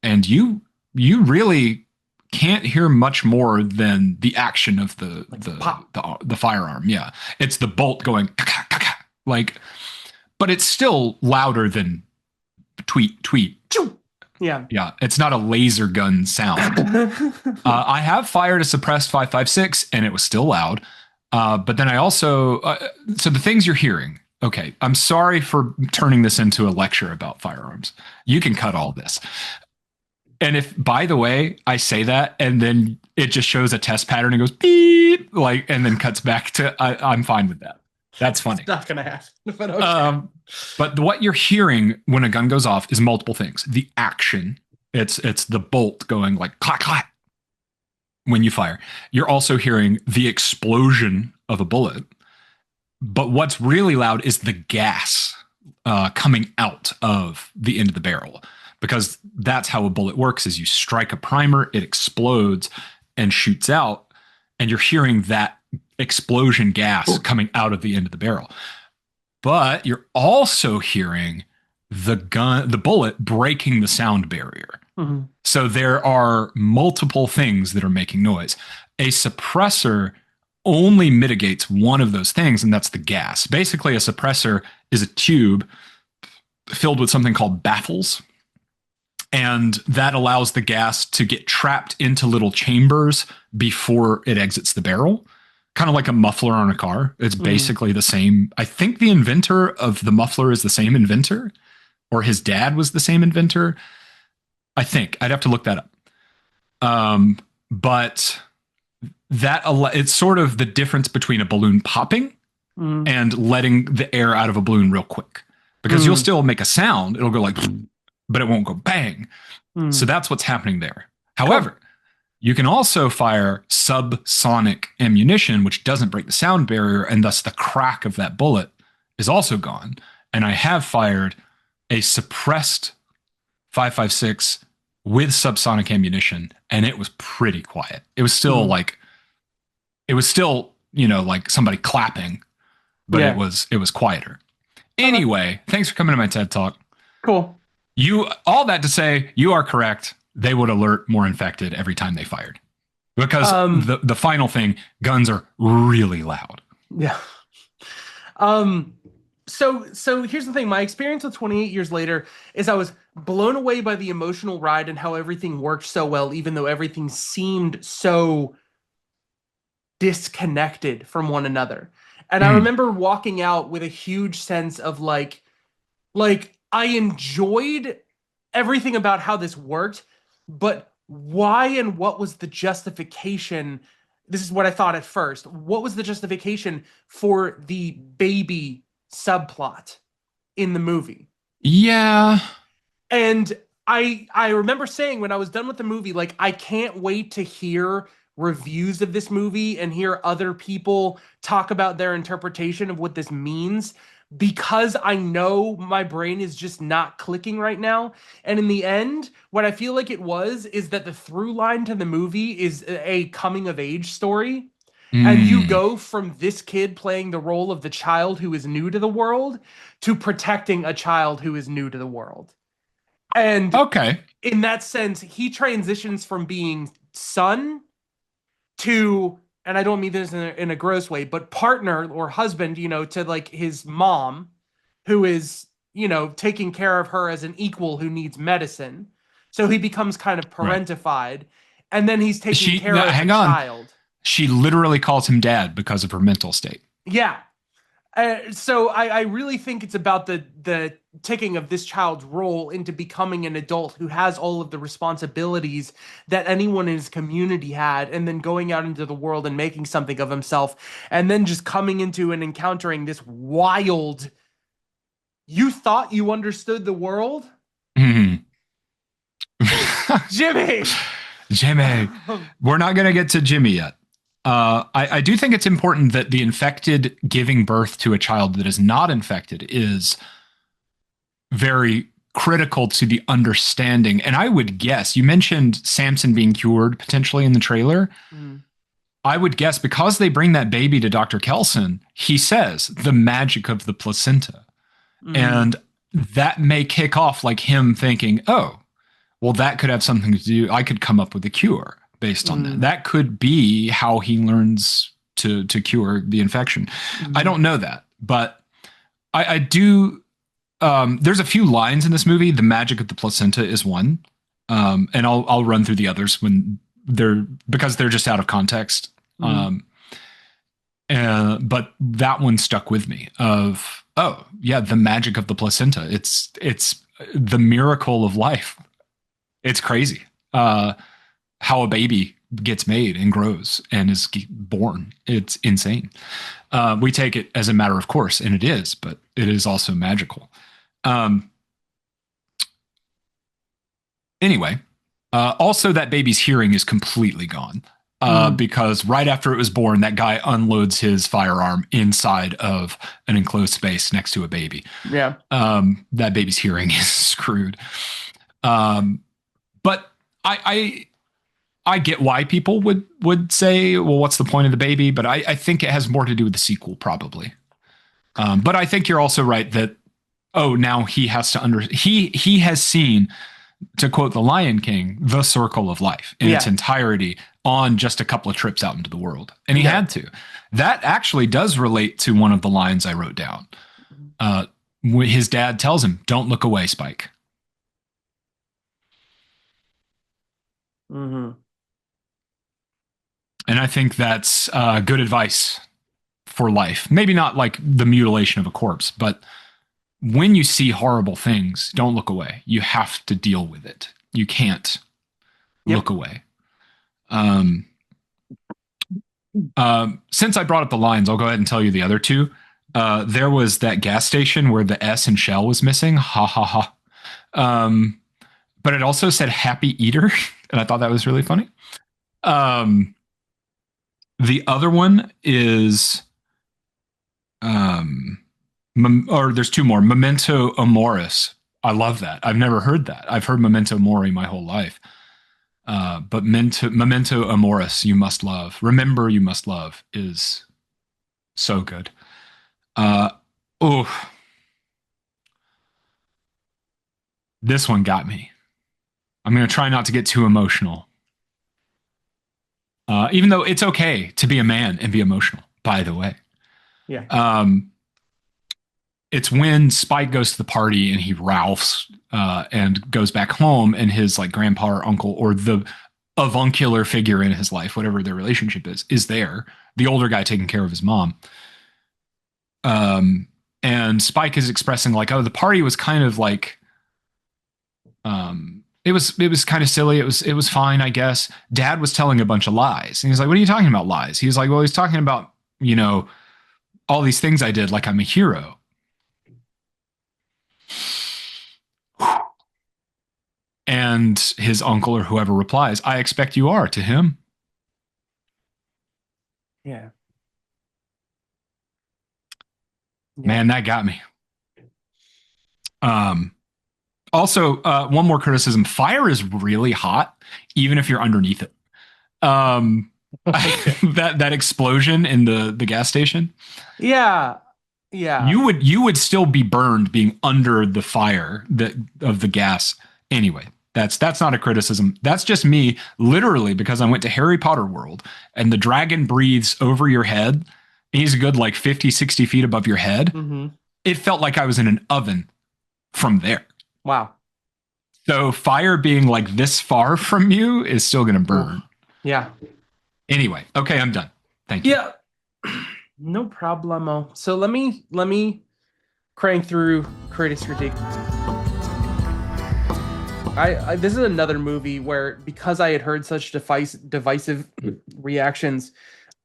and you really can't hear much more than the action of Like pop. the firearm. Yeah, it's the bolt going like, but it's still louder than tweet tweet. Yeah. Yeah, it's not a laser gun sound. I have fired a suppressed 556 and it was still loud. But then I also, so the things you're hearing, okay, I'm sorry for turning this into a lecture about firearms. You can cut all this. And if, by the way, I say that and then it just shows a test pattern and goes beep, like, and then cuts back to, I'm fine with that. That's funny. It's not gonna happen. But okay. But what you're hearing when a gun goes off is multiple things. The action, it's the bolt going like clack clack when you fire. You're also hearing the explosion of a bullet. But what's really loud is the gas coming out of the end of the barrel, because that's how a bullet works: is you strike a primer, it explodes and shoots out, and you're hearing that explosion gas coming out of the end of the barrel. But you're also hearing the bullet breaking the sound barrier. Mm-hmm. So there are multiple things that are making noise. A suppressor only mitigates one of those things, and that's the gas. Basically, a suppressor is a tube filled with something called baffles, and that allows the gas to get trapped into little chambers before it exits the barrel. Kind of like a muffler on a car. It's basically the same. I think the inventor of the muffler is the same inventor, or his dad was the same inventor. I think I'd have to look that up. But it's sort of the difference between a balloon popping and letting the air out of a balloon real quick, because you'll still make a sound. It'll go like, but it won't go bang. So that's what's happening there. However, you can also fire subsonic ammunition, which doesn't break the sound barrier, and thus the crack of that bullet is also gone. And I have fired a suppressed 556 with subsonic ammunition, and it was pretty quiet. It was still like, like somebody clapping, but it was quieter. Anyway, thanks for coming to my TED Talk. Cool. All that to say, you are correct. They would alert more infected every time they fired, because the final thing, guns are really loud. Yeah. So here's the thing. My experience with 28 Years Later is I was blown away by the emotional ride and how everything worked so well, even though everything seemed so disconnected from one another. And I remember walking out with a huge sense of like I enjoyed everything about how this worked, but why and what was the justification? This is what I thought at first. What was the justification for the baby subplot in the movie? Yeah. And I remember saying when I was done with the movie, like, I can't wait to hear reviews of this movie and hear other people talk about their interpretation of what this means, because I know my brain is just not clicking right now. And in the end, what I feel like it was is that the through line to the movie is a coming of age story. And you Mm. go from this kid playing the role of the child who is new to the world to protecting a child who is new to the world. And Okay. in that sense, he transitions from being son to, and I don't mean this in a gross way, but partner or husband, to like his mom, who is, taking care of her as an equal who needs medicine. So he becomes kind of Right. parentified. And then he's taking care of a Hang on. child. She literally calls him dad because of her mental state. Yeah. So I really think it's about the taking of this child's role into becoming an adult who has all of the responsibilities that anyone in his community had, and then going out into the world and making something of himself, and then just coming into and encountering this wild. You thought you understood the world, Mhm. Jimmy. Jimmy. We're not going to get to Jimmy yet. I do think it's important that the infected giving birth to a child that is not infected is very critical to the understanding. And I would guess, you mentioned Samson being cured potentially in the trailer. Mm, I would guess because they bring that baby to Dr. Kelson, he says the magic of the placenta. mm, And that may kick off like him thinking, oh, well, that could have something to do. I could come up with a cure based on that. mm, That could be how he learns to cure the infection. I mm, don't know that, but I do. There's a few lines in this movie. The magic of the placenta is one, and I'll run through the others when they're because they're just out of context. mm. But that one stuck with me. Of oh yeah, the magic of the placenta. It's the miracle of life. It's crazy how a baby gets made and grows and is born. It's insane. We take it as a matter of course, and it is, but it is also magical. Um, anyway, also that baby's hearing is completely gone Mm. because right after it was born, that guy unloads his firearm inside of an enclosed space next to a baby. Yeah. That baby's hearing is screwed. Um, but I get why people would say, well, what's the point of the baby? But I think it has more to do with the sequel, probably. But I think you're also right that now he has to he has seen, to quote the Lion King, the circle of life in its Yeah. entirety on just a couple of trips out into the world, and he Yeah. had to. That actually does relate to one of the lines I wrote down. His dad tells him, "Don't look away, Spike." Hmm. And I think that's good advice for life. Maybe not like the mutilation of a corpse, but when you see horrible things, don't look away. You have to deal with it. You can't Yep. look away. Um, since I brought up the lines, I'll go ahead and tell you the other two. There was that gas station where the S in Shell was missing. Ha ha ha. Um, but it also said Happy Eater, and I thought that was really funny. Um, the other one is um, or there's two more. Memento Amoris. I love that. I've never heard that. I've heard Memento Mori my whole life. But Memento Amoris, you must love. Remember, you must love is so good. Uh, oh, this one got me. I'm going to try not to get too emotional. Even though it's okay to be a man and be emotional, by the way. Yeah. It's when Spike goes to the party and he Ralphs and goes back home, and his like grandpa or uncle or the avuncular figure in his life, whatever their relationship is there. The older guy taking care of his mom. And Spike is expressing like, oh, the party was kind of like it was kind of silly. It was fine, I guess. Dad was telling a bunch of lies. And he's like, "What are you talking about lies?" He's like, "Well, he's talking about, you know, all these things I did like I'm a hero." And his uncle or whoever replies, "I expect you are," to him. Yeah. Yeah. Man, that got me. Um Also, one more criticism: fire is really hot, even if you're underneath it. Um, Okay. that explosion in the gas station, Yeah. Yeah. you would still be burned being under the fire that of the gas. Anyway, that's not a criticism. That's just me, literally, because I went to Harry Potter World and the dragon breathes over your head. He's a good like 50, 60 feet above your head. Hmm. It felt like I was in an oven from there. Wow. So fire being like this far from you is still going to Oof. burn. Yeah. Anyway, okay, I'm done. Thank you. Yeah. No problemo. So let me crank through critics critique. I this is another movie where because I had heard such divisive reactions,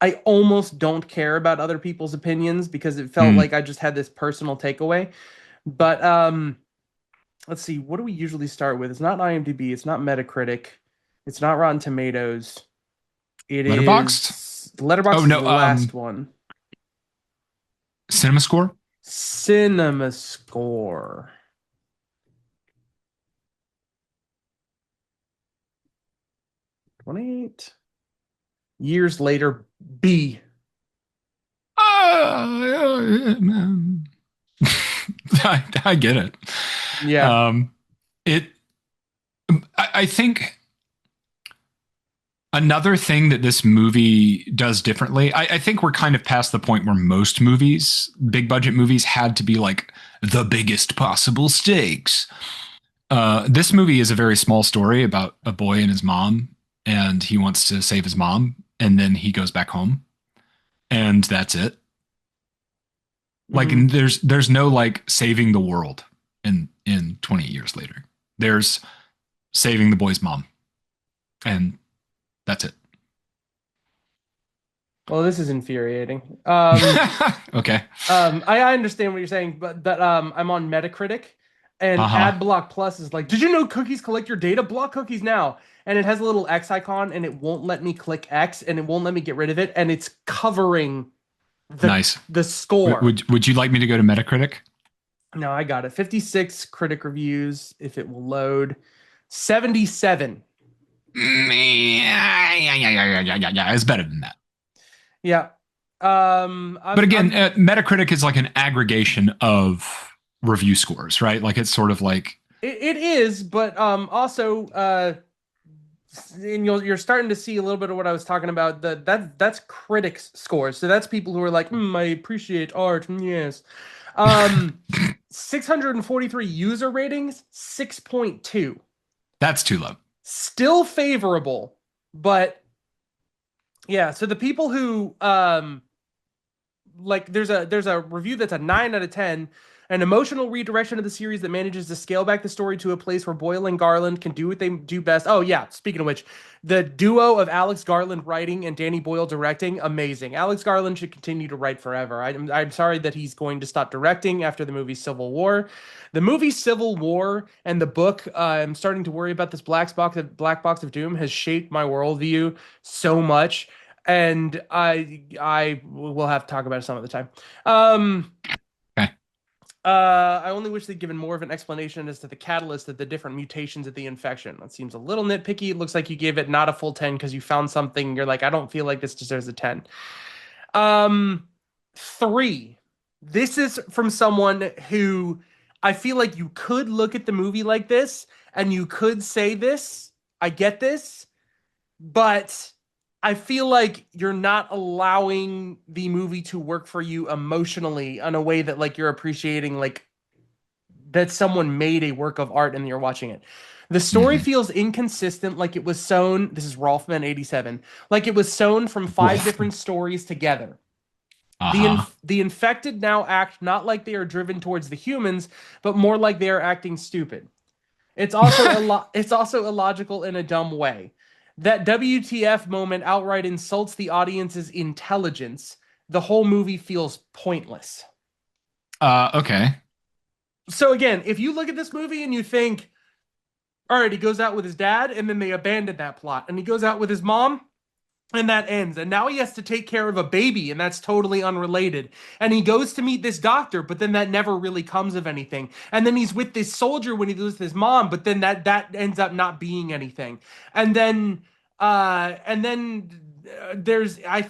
I almost don't care about other people's opinions because it felt Mm, like I just had this personal takeaway. But let's see, what do we usually start with? It's not IMDb, it's not Metacritic, it's not Rotten Tomatoes. It Letterboxed? is Letterboxd Oh is no, the last one. Cinema Score? Cinema Score. 28 years later, B. Man. I get it. Yeah. Um, it. I think another thing that this movie does differently. I think we're kind of past the point where most movies, big budget movies, had to be like the biggest possible stakes. This movie is a very small story about a boy and his mom, and he wants to save his mom, and then he goes back home, and that's it. Like, Hmm. there's no like saving the world in 20 years later. There's saving the boy's mom, and that's it. Well, this is infuriating. Okay. I understand what you're saying, but I'm on Metacritic, and Uh huh. AdBlock Plus is like, did you know cookies collect your data? Block cookies now, and it has a little X icon, and it won't let me click X, and it won't let me get rid of it, and it's covering the Nice. the score. Would you like me to go to Metacritic? No, I got it. 56 critic reviews, if it will load. 77. Yeah. It's better than that. Yeah. But again, I'm Metacritic is like an aggregation of review scores, right? Like it's sort of like it is, but also and you're starting to see a little bit of what I was talking about. That's critics scores. So that's people who are like, I appreciate art. Yes. Um 643 user ratings, 6.2. that's too low. Still favorable, but yeah, so the people who like there's a review that's a 9 out of 10, an emotional redirection of the series that manages to scale back the story to a place where Boyle and Garland can do what they do best. Oh yeah, speaking of which, the duo of Alex Garland writing and Danny Boyle directing, amazing. Alex Garland should continue to write forever. I'm sorry that he's going to stop directing after the movie Civil War. The movie Civil War and the book, I'm starting to worry about this Black Box of Doom has shaped my worldview so much, and I will have to talk about it some other time. Um, Okay. I only wish they'd given more of an explanation as to the catalyst of the different mutations of the infection. That seems a little nitpicky. It looks like you gave it not a full 10 because you found something. You're like, I don't feel like this deserves a 10. Um, 3. This is from someone who I feel like you could look at the movie like this and you could say this. I get this, but I feel like you're not allowing the movie to work for you emotionally in a way that like you're appreciating like that someone made a work of art and you're watching it. The story Mm-hmm. feels inconsistent, like it was sewn. This is Rolfman 87. Like it was sewn from five Wolf. different stories together. Uh huh. The infected now act not like they are driven towards the humans, but more like they are acting stupid. It's also illogical in a dumb way. That WTF moment outright insults the audience's intelligence. The whole movie feels pointless. Okay. So again, if you look at this movie and you think, all right, he goes out with his dad, and then they abandon that plot, and he goes out with his mom, and that ends. And now he has to take care of a baby, and that's totally unrelated. And he goes to meet this doctor, but then that never really comes of anything. And then he's with this soldier when he loses his mom, but then that ends up not being anything. And then there's I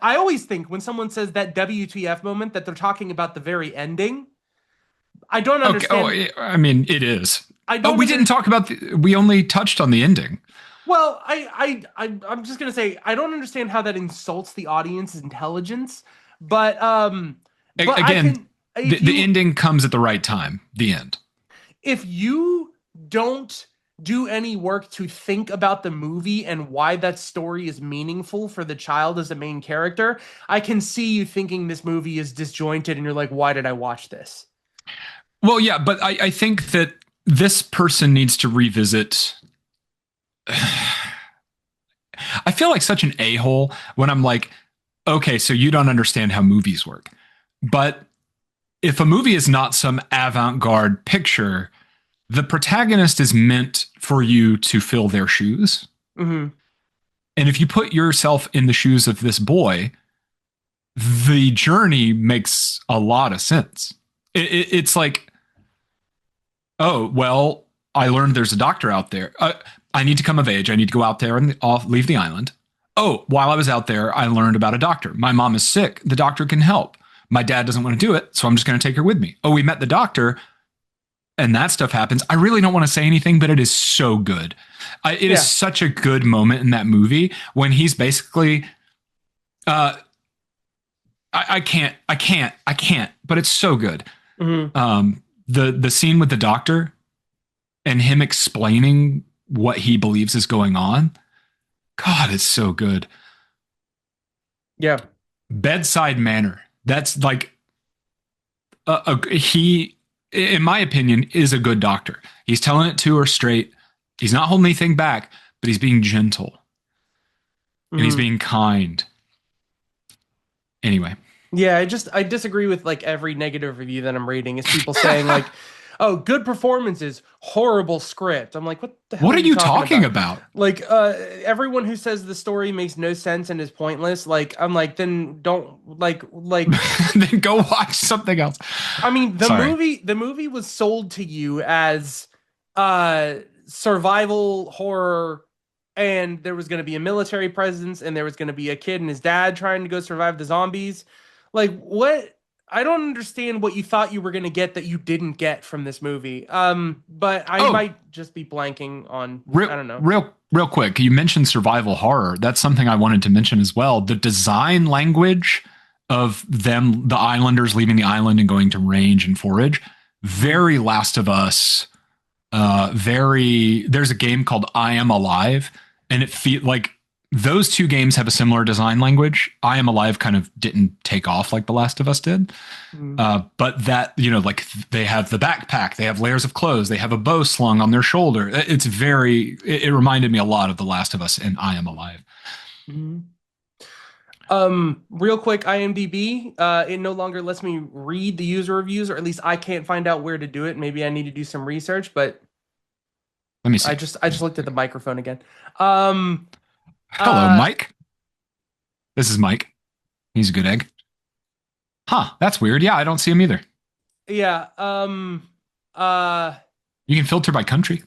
always think when someone says that WTF moment that they're talking about the very ending. I don't Okay. Oh, understand. I mean, it is. I Oh, don't we didn't under, talk about we only touched on the ending. Well, I'm just gonna say I don't understand how that insults the audience's intelligence, but I Again, can the ending comes at the right time. The end. if you don't do any work to think about the movie and why that story is meaningful for the child as a main character, I can see you thinking this movie is disjointed and you're like, why did I watch this? Well, yeah, but I think that this person needs to revisit. I feel like such an a hole when I'm like, okay, so you don't understand how movies work. But if a movie is not some avant garde picture, the protagonist is meant for you to fill their shoes. Mm-hmm. And if you put yourself in the shoes of this boy, the journey makes a lot of sense. It's like, oh, well, I learned there's a doctor out there. I need to come of age. I need to go out there and leave the island. Oh, while I was out there, I learned about a doctor. My mom is sick. The doctor can help. My dad doesn't want to do it, so I'm just going to take her with me. Oh, we met the doctor, and that stuff happens. I really don't want to say anything, but it is so good. It is Yeah. such a good moment in that movie when he's basically, uh, I can't, but it's so good. Mm-hmm. The scene with the doctor and him explaining what he believes is going on. God, it's so good. Yeah. Bedside manner. That's like he, in my opinion, is a good doctor. He's telling it to her straight. He's not holding anything back, but he's being gentle and he's Mm-hmm. being kind. Anyway, Yeah, I disagree with like every negative review that I'm reading. Is people saying like, "Oh, good performances, horrible script." I'm like, "What the hell what are are you you talking talking about?" about? Like, everyone who says the story makes no sense and is pointless, like I'm like, then don't Then go watch something else. I mean, Sorry. the movie was sold to you as uh survival horror and there was going to be a military presence and there was going to be a kid and his dad trying to go survive the zombies. Like what I don't understand what you thought you were going to get that you didn't get from this movie. But I Oh, might just be blanking on real, I don't know. real quick. You mentioned survival horror. That's something I wanted to mention as well. The design language of them, the islanders leaving the island and going to range and forage, Mhm. very Last of Us. Very. There's a game called I Am Alive, and it feel like those two games have a similar design language. I Am Alive kind of didn't take off like The Last of Us did. Mhm. But that, like they have the backpack, they have layers of clothes, they have a bow slung on their shoulder. It reminded me a lot of The Last of Us and I Am Alive. Mhm. Real quick, IMDb, it no longer lets me read the user reviews, or at least I can't find out where to do it. Maybe I need to do some research, but Let me see. I just looked at the microphone again. Um, Hello, uh, Mike. This is Mike. He's a good egg. Huh, that's weird. Yeah, I don't see him either. yeah, uh, You can filter by country.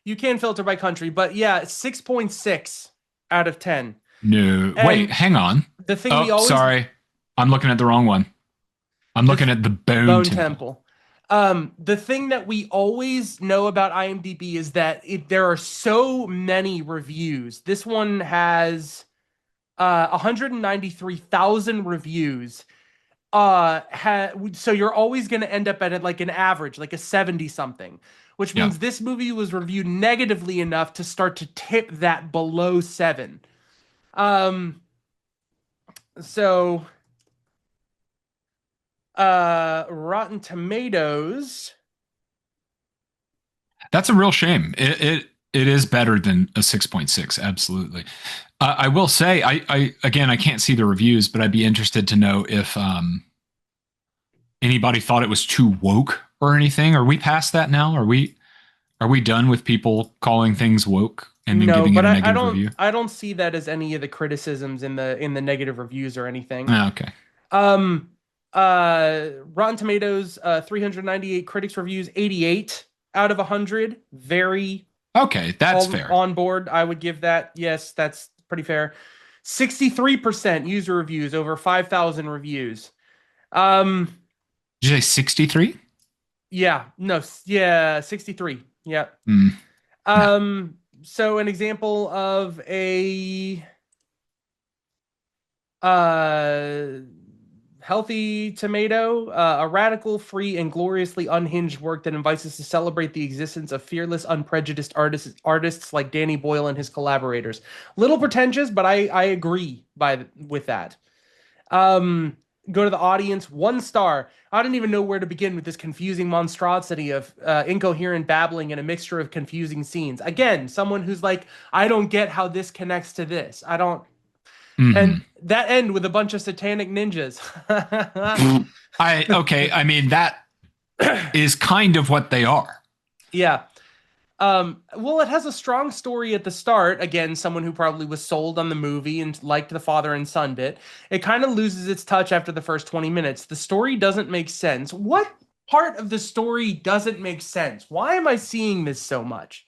you can filter by country, but yeah, 6.6 out of 10. No, wait, And hang on. the thing we Oh, always, sorry. I'm looking at the wrong one. I'm the looking th- at the Bone Bone Temple. Temple. The thing that we always know about IMDb is that there are so many reviews. This one has 193,000 reviews. So you're always going to end up at like an average, like a 70 something, which Yeah. means this movie was reviewed negatively enough to start to tip that below 7. Um, so Rotten Tomatoes. That's a real shame. It is better than a 6.6. Absolutely. I will say, I again, I can't see the reviews, but I'd be interested to know if anybody thought it was too woke or anything. Are we past that now? Are we done with people calling things woke and then No, giving but it a I negative don't review? I don't see that as any of the criticisms in the negative reviews or anything. Ah, okay. Um, Rotten Tomatoes, 398 critics reviews, 88 out of 100. Very Okay, that's on fair. on board. I would give that. Yes, that's pretty fair. 63% user reviews, over 5,000 reviews. Um, Did you say 63? yeah, no, yeah, 63. Yeah. Mm, no. So an example of a uh healthy tomato, a radical, free, and gloriously unhinged work that invites us to celebrate the existence of fearless, unprejudiced artists like Danny Boyle and his collaborators. Little pretentious, but I agree with that. Um, Go to the audience, 1 star. I don't even know where to begin with this confusing monstrosity of incoherent babbling and a mixture of confusing scenes. Again, someone who's like, I don't get how this connects to this. I don't. And Hmm. that end with a bunch of satanic ninjas. I okay. I mean, that is kind of what they are. Yeah. Well, it has a strong story at the start. Again, someone who probably was sold on the movie and liked the father and son bit. It kind of loses its touch after the first 20 minutes. The story doesn't make sense. What part of the story doesn't make sense? Why am I seeing this so much?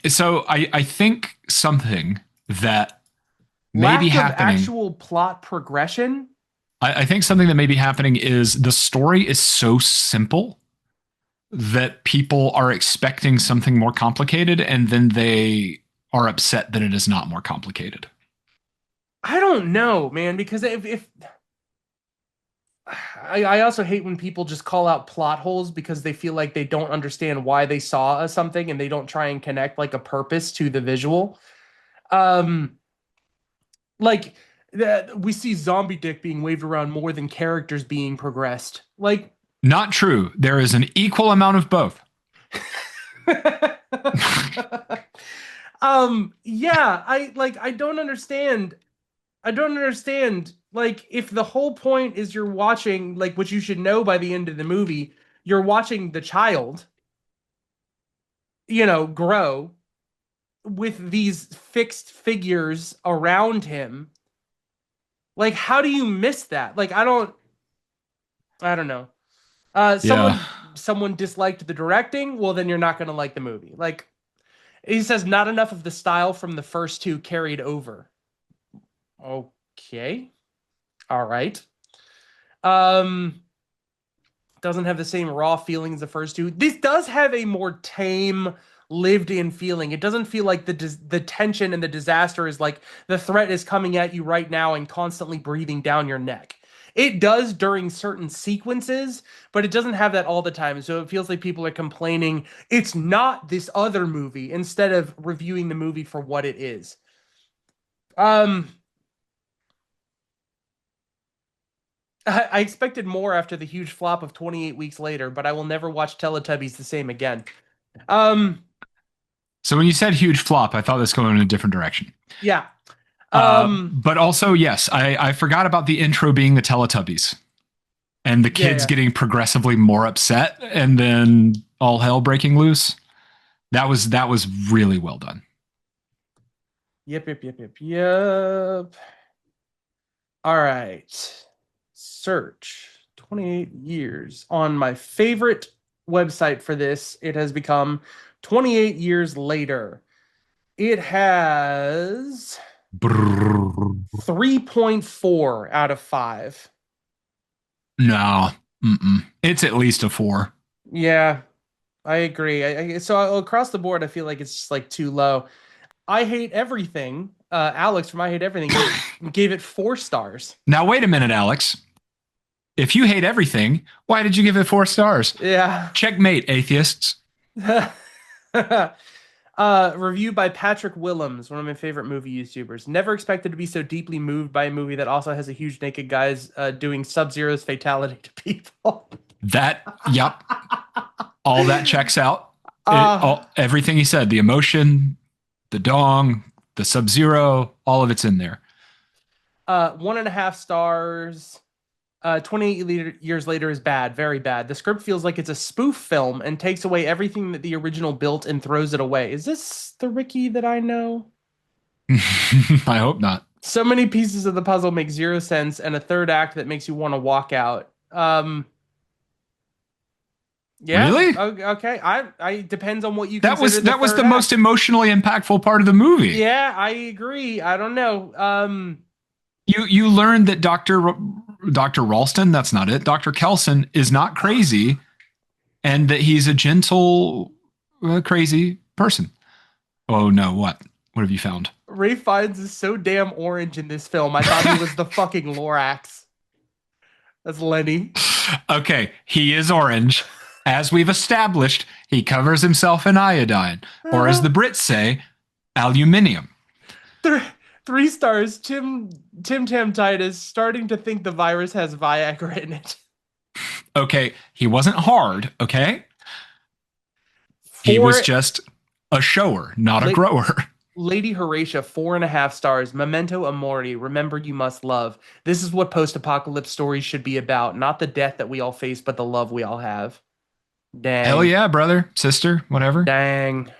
So I think something that may be Lack of happening. actual plot progression? I think something that may be happening is the story is so simple that people are expecting something more complicated, and then they are upset that it is not more complicated. I don't know, man, because if I also hate when people just call out plot holes because they feel like they don't understand why they saw something and they don't try and connect like a purpose to the visual. Um, like that we see zombie dick being waved around more than characters being progressed. Like, Not true. There is an equal amount of both. yeah, I don't understand. I don't understand. Like, if the whole point is you're watching, like, what you should know by the end of the movie, you're watching the child, grow with these fixed figures around him. Like, how do you miss that? Like, I don't know. Uh, Yeah. someone disliked the directing. Well, then you're not going to like the movie. Like, he says, not enough of the style from the first two carried over. Okay. All right. Um, doesn't have the same raw feelings the first two. This does have a more tame, lived-in feeling. It doesn't feel like the tension and the disaster is like the threat is coming at you right now and constantly breathing down your neck. It does during certain sequences, but it doesn't have that all the time. So it feels like people are complaining it's not this other movie instead of reviewing the movie for what it is. Um, I expected more after the huge flop of 28 weeks later, but I will never watch Teletubbies the same again. Um, So when you said huge flop, I thought this going in a different direction. yeah. Um, But also, yes, I forgot about the intro being the Teletubbies and the yeah, kids yeah. getting progressively more upset, and then all hell breaking loose. That was really well done. Yep, yep, yep, yep, yep. All right. Search 28 years on my favorite website for this. It has become 28 years later. It has Brrr. 3.4 out of 5. No, it's at least a 4. Yeah, I agree. So across the board, I feel like it's just like too low. I hate everything. Alex from I Hate Everything gave it 4 stars. Now wait a minute, Alex. If you hate everything, why did you give it 4 stars? Yeah. Checkmate, atheists. Review by Patrick Willems, one of my favorite movie YouTubers. Never expected to be so deeply moved by a movie that also has a huge naked guys doing Sub-Zero's fatality to people. That, yep. All that checks out. Uh, Everything he said, the emotion, the dong, the Sub-Zero, all of it's in there. 1.5 stars. 28 years later is bad, very bad. The script feels like it's a spoof film and takes away everything that the original built and throws it away. Is this the Ricky that I know? I hope not. So many pieces of the puzzle make zero sense, and a third act that makes you want to walk out. Yeah, Really? okay. I depends on what you That consider was the that was third the act. most emotionally impactful part of the movie. Yeah, I agree. I don't know. You learned that Dr. Ralston, that's not it. Dr. Kelson is not crazy, and that he's a gentle, crazy person. Oh no, what? What have you found? Ray Fiennes is so damn orange in this film. I thought he was the fucking Lorax. That's Lenny. Okay, he is orange. As we've established, he covers himself in iodine, or as the Brits say, aluminium. Three, 3 stars. Tim Tam Titus starting to think the virus has Viagra in it. Okay, he wasn't hard, okay? He was Four. just a shower, not a La- grower. Lady Horatia, 4.5 stars. Memento Amori. Remember you must love. This is what post-apocalypse stories should be about. Not the death that we all face, but the love we all have. Hell Dang. yeah, brother, sister, whatever. Dang.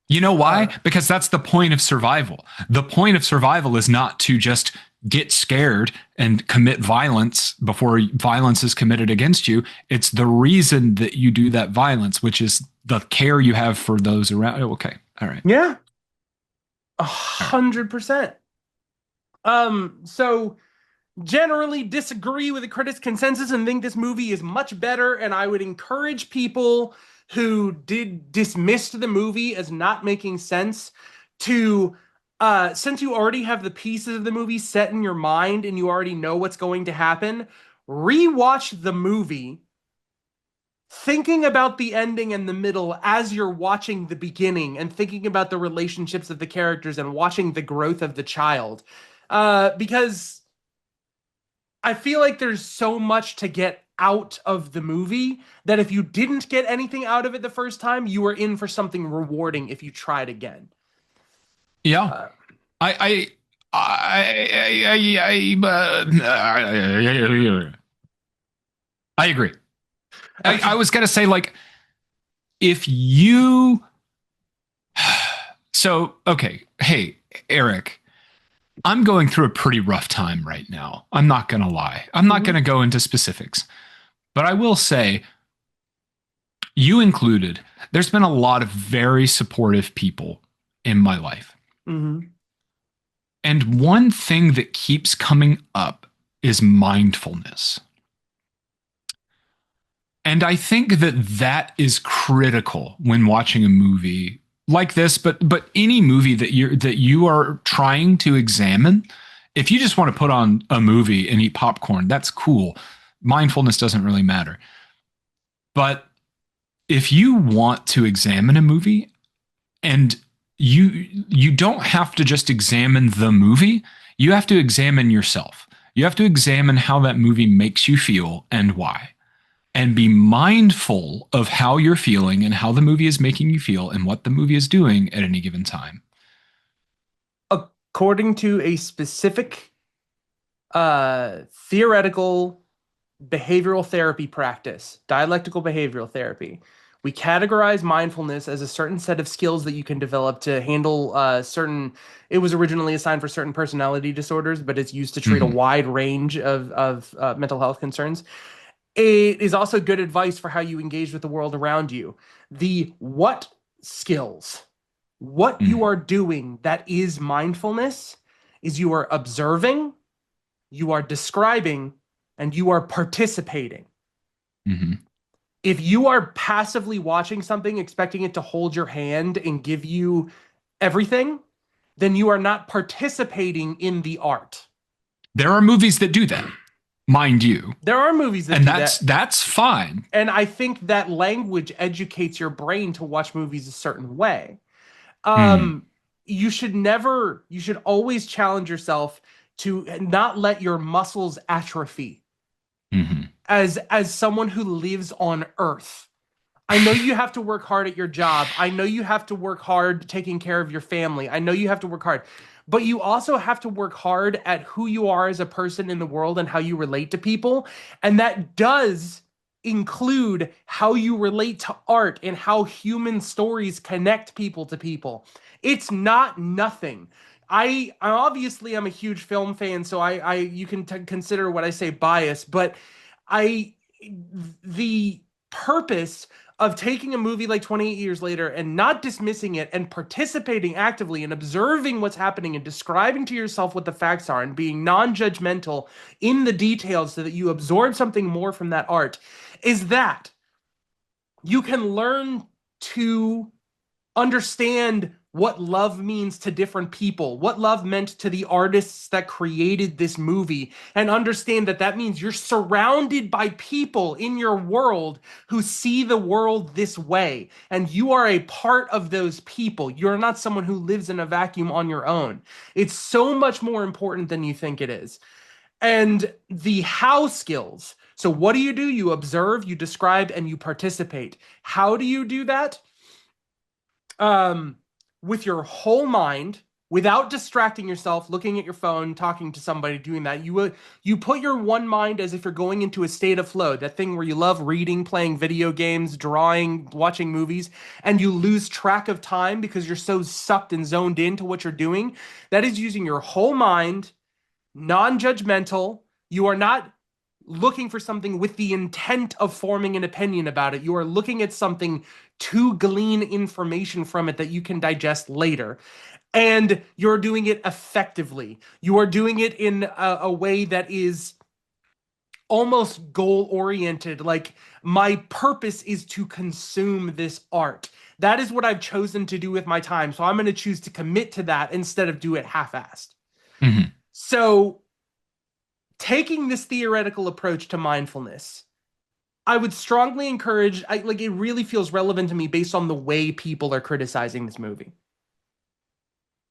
You know why? Uh, Because that's the point of survival. The point of survival is not to just get scared and commit violence before violence is committed against you. It's the reason that you do that violence, which is the care you have for those around. Oh, okay. All right. yeah. A All right. 100%. So generally disagree with the critics' consensus and think this movie is much better. And I would encourage people who did dismiss the movie as not making sense to, since you already have the pieces of the movie set in your mind and you already know what's going to happen, rewatch the movie thinking about the ending and the middle as you're watching the beginning and thinking about the relationships of the characters and watching the growth of the child. Because I feel like there's so much to get out of the movie that if you didn't get anything out of it the first time, you were in for something rewarding if you tried again. Yeah. Uh, I, I agree. I was going to say, like, if you, so, okay. Hey, Eric, I'm going through a pretty rough time right now. I'm not going to lie. I'm not going to go into specifics, but I will say, you included, there's been a lot of very supportive people in my life. mm-hmm. And one thing that keeps coming up is mindfulness. And I think that that is critical when watching a movie like this, but any movie that you are trying to examine. If you just want to put on a movie and eat popcorn, that's cool. Mindfulness doesn't really matter. But if you want to examine a movie, and you don't have to just examine the movie, you have to examine yourself. You have to examine how that movie makes you feel and why, and be mindful of how you're feeling and how the movie is making you feel and what the movie is doing at any given time. According to a specific theoretical behavioral therapy practice, dialectical behavioral therapy, we categorize mindfulness as a certain set of skills that you can develop to handle certain. It was originally assigned for certain personality disorders, but it's used to treat a Mm-hmm. wide range of mental health concerns. It is also good advice for how you engage with the world around you. The what skills, what you Mm-hmm. are doing that is mindfulness is you are observing, you are describing, and you are participating. Mm-hmm. If you are passively watching something, expecting it to hold your hand and give you everything, then you are not participating in the art. There are movies that do that, mind you, There are movies that and do that's that. that's fine. And I think that language educates your brain to watch movies a certain way. Mm-hmm. Um, you should always challenge yourself to not let your muscles atrophy Mm-hmm. as someone who lives on Earth. I know you have to work hard at your job. I know you have to work hard taking care of your family. I know you have to work hard. But you also have to work hard at who you are as a person in the world and how you relate to people. And that does include how you relate to art and how human stories connect people to people. It's not nothing. I obviously am a huge film fan, so I you can consider what I say bias, but I the purpose of taking a movie like 28 years later and not dismissing it and participating actively and observing what's happening and describing to yourself what the facts are and being non-judgmental in the details so that you absorb something more from that art is that you can learn to understand what love means to different people, what love meant to the artists that created this movie, and understand that that means you're surrounded by people in your world who see the world this way, and you are a part of those people. You're not someone who lives in a vacuum on your own. It's so much more important than you think it is. And the how skills. So, what do? You observe, you describe, and you participate. How do you do that? um, with your whole mind, without distracting yourself, looking at your phone, talking to somebody, doing that. You put your one mind as if you're going into a state of flow, that thing where you love reading, playing video games, drawing, watching movies, and you lose track of time because you're so sucked and zoned into what you're doing. That is using your whole mind, non-judgmental. You are not looking for something with the intent of forming an opinion about it. You are looking at something to glean information from it that you can digest later. And you're doing it effectively. You are doing it in a way that is almost goal oriented. Like, my purpose is to consume this art. That is what I've chosen to do with my time. So I'm going to choose to commit to that instead of do it half-assed. Mm-hmm. So taking this theoretical approach to mindfulness, I would strongly encourage, like, it really feels relevant to me based on the way people are criticizing this movie.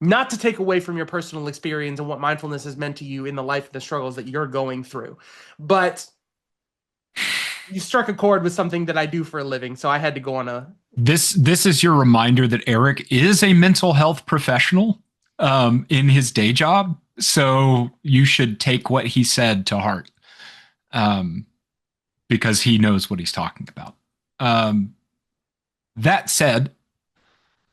Not to take away from your personal experience and what mindfulness has meant to you in the life and the struggles that you're going through. But you struck a chord with something that I do for a living, so I had to go on a... This is your reminder that Eric is a mental health professional in his day job. So you should take what he said to heart, because he knows what he's talking about. That said,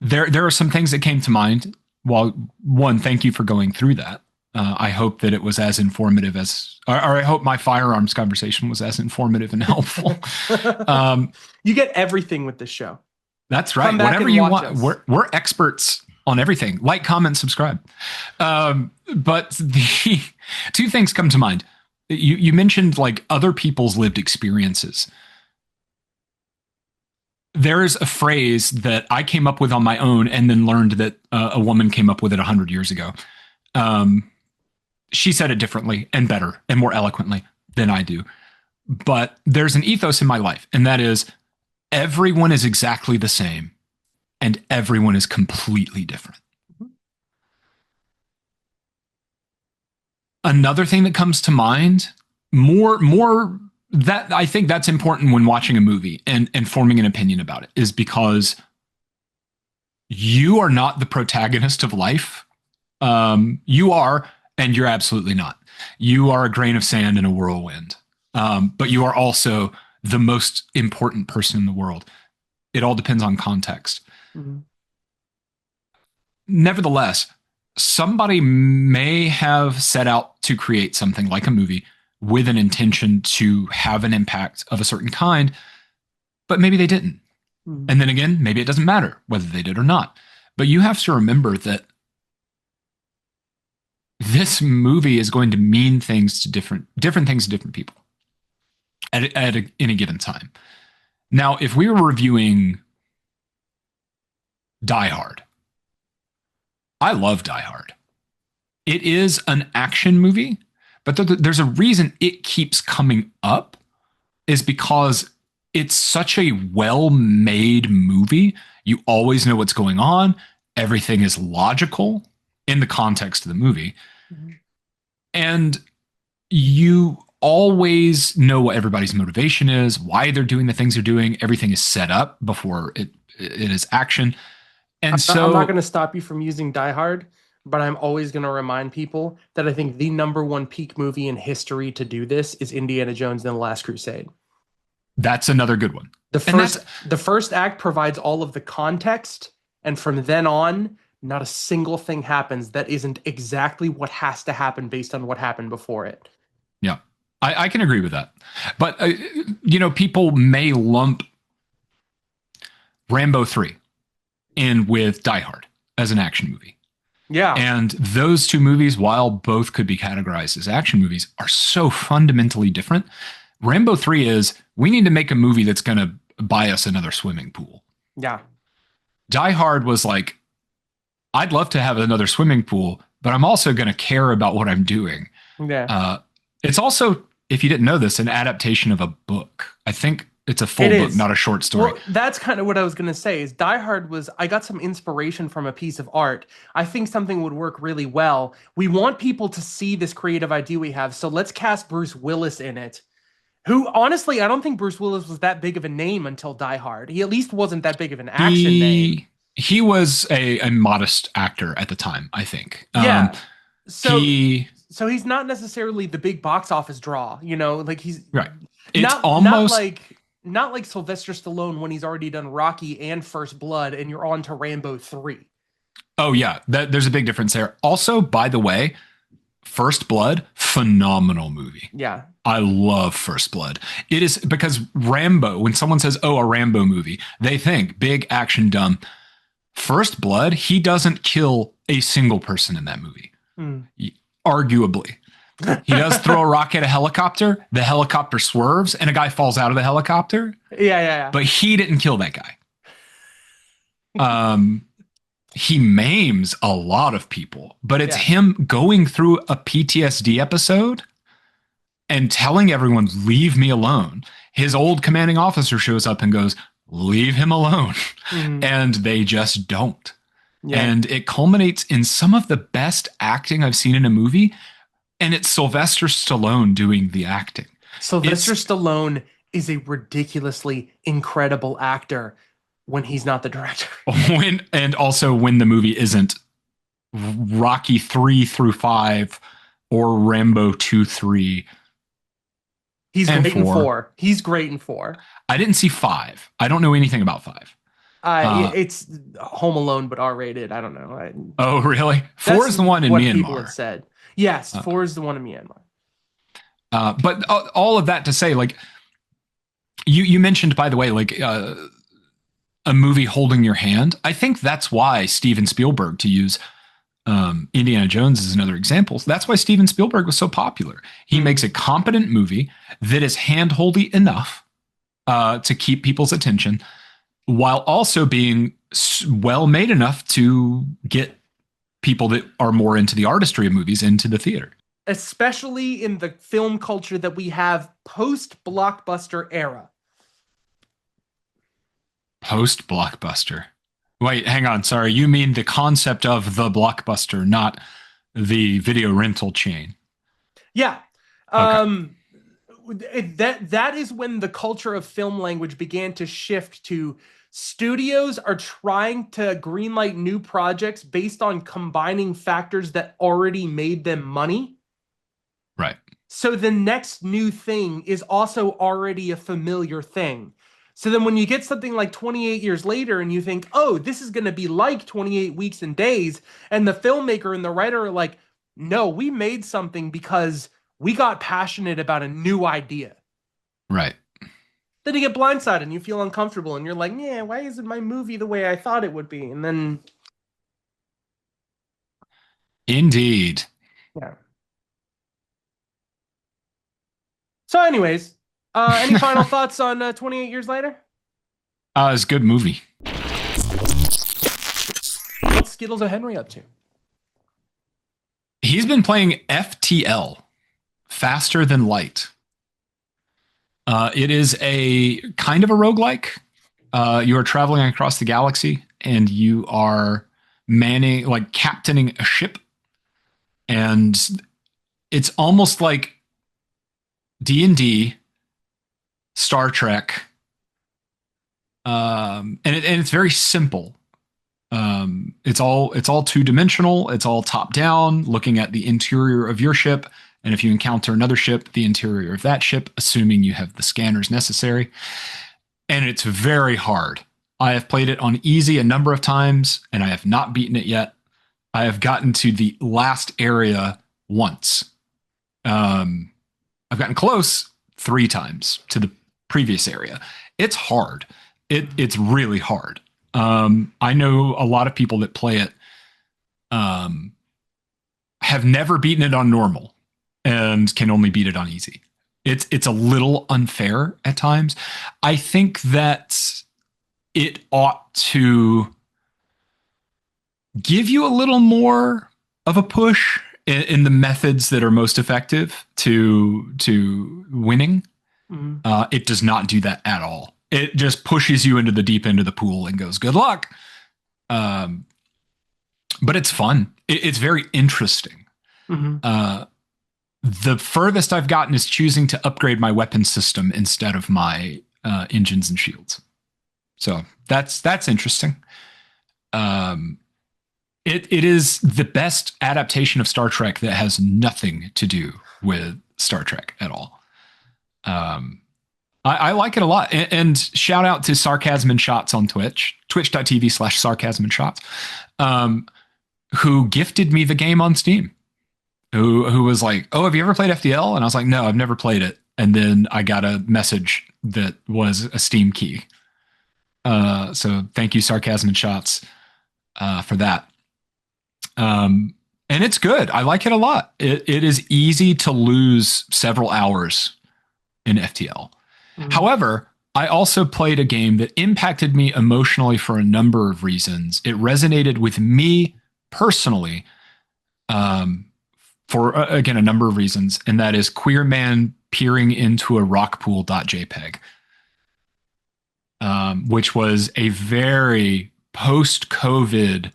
there are some things that came to mind. Well, one, thank you for going through that. I hope that it was as informative as, or I hope my firearms conversation was as informative and helpful. You get everything with this show. That's right. Whatever you want. We're experts on everything. Like, comment, subscribe. But the two things come to mind. You mentioned like other people's lived experiences. There is a phrase that I came up with on my own and then learned that a woman came up with it 100 years ago. She said it differently and better and more eloquently than I do. But there's an ethos in my life, and that is everyone is exactly the same and everyone is completely different. Mm-hmm. Another thing that comes to mind, more that I think that's important when watching a movie and forming an opinion about it, is because you are not the protagonist of life. You are, and you're absolutely not. You are a grain of sand in a whirlwind. But you are also the most important person in the world. It all depends on context. Mm-hmm. Nevertheless, somebody may have set out to create something like a movie with an intention to have an impact of a certain kind, but maybe they didn't. Mm-hmm. And then again, maybe it doesn't matter whether they did or not. But you have to remember that this movie is going to mean things to different things to different people in a given time. Now, if we were reviewing Die Hard, I love Die Hard. It is an action movie, but there's a reason it keeps coming up, is because it's such a well-made movie. You always know what's going on. Everything is logical in the context of the movie. Mm-hmm. And you always know what everybody's motivation is, why they're doing the things they're doing. Everything is set up before it is action. And I'm not so going to stop you from using Die Hard, but I'm always going to remind people that I think the number one peak movie in history to do this is Indiana Jones and the Last Crusade. that's another good one. The And first the first act provides all of the context, and from then on, not a single thing happens that isn't exactly what has to happen based on what happened before it. yeah, I can agree with that. But, people may lump Rambo 3 in with Die Hard as an action movie. Yeah. And those two movies, while both could be categorized as action movies, are so fundamentally different. Rambo 3 is, we need to make a movie that's going to buy us another swimming pool. Yeah. Die Hard was like, I'd love to have another swimming pool, but I'm also going to care about what I'm doing. Yeah. It's also, if you didn't know this, an adaptation of a book. I think it's a full It book, is. not a short story. Well, that's kind of what I was going to say is Die Hard was, I got some inspiration from a piece of art. I think something would work really well. We want people to see this creative idea we have, so let's cast Bruce Willis in it. Who, honestly, I don't think Bruce Willis was that big of a name until Die Hard. He at least wasn't that big of an action name. He was a modest actor at the time, I think. Yeah. So he so he's not necessarily the big box office draw, like he's right. It's not almost not like Sylvester Stallone when he's already done Rocky and First Blood and you're on to Rambo 3. Oh yeah, there's a big difference there. Also, by the way, First Blood, phenomenal movie. Yeah. I love First Blood. It is because Rambo, when someone says, "Oh, a Rambo movie," they think big action dumb. First Blood, he doesn't kill a single person in that movie. Arguably. He does throw a rock at a helicopter, the helicopter swerves, and a guy falls out of the helicopter. Yeah. But he didn't kill that guy. He maims a lot of people, but it's him going through a PTSD episode and telling everyone, leave me alone. His old commanding officer shows up and goes, leave him alone. And they just don't. Yeah. And it culminates in some of the best acting I've seen in a movie. And it's Sylvester Stallone doing the acting. Sylvester Stallone is a ridiculously incredible actor when he's not the director. And also when the movie isn't Rocky 3 through 5 or Rambo 2, 3. He's great in 4. He's great in 4. I didn't see 5. I don't know anything about 5. It's Home Alone, but R-rated. I don't know. Oh, really? 4 is the one in Myanmar. People have said. Yes, 4 is the one in Myanmar. But all of that to say, like, you mentioned, by the way, like a movie holding your hand. I think that's why Steven Spielberg, to use Indiana Jones as another example, that's why Steven Spielberg was so popular. He makes a competent movie that is handholdy enough to keep people's attention, while also being well made enough to get people that are more into the artistry of movies into the theater. Especially in the film culture that we have post-blockbuster era. Post-blockbuster. Wait, hang on. Sorry. You mean the concept of the blockbuster, not the video rental chain. Yeah. Okay. That is when the culture of film language began to shift to studios are trying to greenlight new projects based on combining factors that already made them money. Right. So the next new thing is also already a familiar thing. So then when you get something like 28 years later and you think, oh, this is going to be like 28 weeks and days, and the filmmaker and the writer are like, no, we made something because we got passionate about a new idea. Right. Then you get blindsided and you feel uncomfortable and you're like, yeah, why isn't my movie the way I thought it would be? And then... Indeed. Yeah. So anyways, any final thoughts on 28 Years Later? It's a good movie. What's Skittles O'Henry up to? He's been playing FTL, Faster Than Light. It is a kind of a roguelike. You are traveling across the galaxy and you are captaining a ship. And it's almost like D&D, Star Trek, and it's very simple. It's all two dimensional. It's all top down, looking at the interior of your ship, and if you encounter another ship, the interior of that ship, assuming you have the scanners necessary. And it's very hard. I have played it on easy a number of times, and I have not beaten it yet. I have gotten to the last area once. I've gotten close 3 times to the previous area. It's hard. It's really hard. I know a lot of people that play it um, have never beaten it on normal and can only beat it on easy. It's a little unfair at times. I think that it ought to give you a little more of a push in the methods that are most effective to winning. Mm-hmm. It does not do that at all. It just pushes you into the deep end of the pool and goes, "Good luck." Um, but it's fun. It's very interesting. Mm-hmm. The furthest I've gotten is choosing to upgrade my weapon system instead of my engines and shields. So that's interesting. It is the best adaptation of Star Trek that has nothing to do with Star Trek at all. I like it a lot. And shout out to Sarcasm and Shots on Twitch, twitch.tv/sarcasm and shots, who gifted me the game on Steam. Who was like, "Oh, have you ever played FDL?" And I was like, "No, I've never played it." And then I got a message that was a Steam key. So thank you, Sarcasm and Shots, for that. And it's good. I like it a lot. It is easy to lose several hours in FTL. Mm-hmm. However, I also played a game that impacted me emotionally for a number of reasons. It resonated with me personally for, again, a number of reasons, and that is Queer Man Peering into a Rockpool.jpg, which was a very post-COVID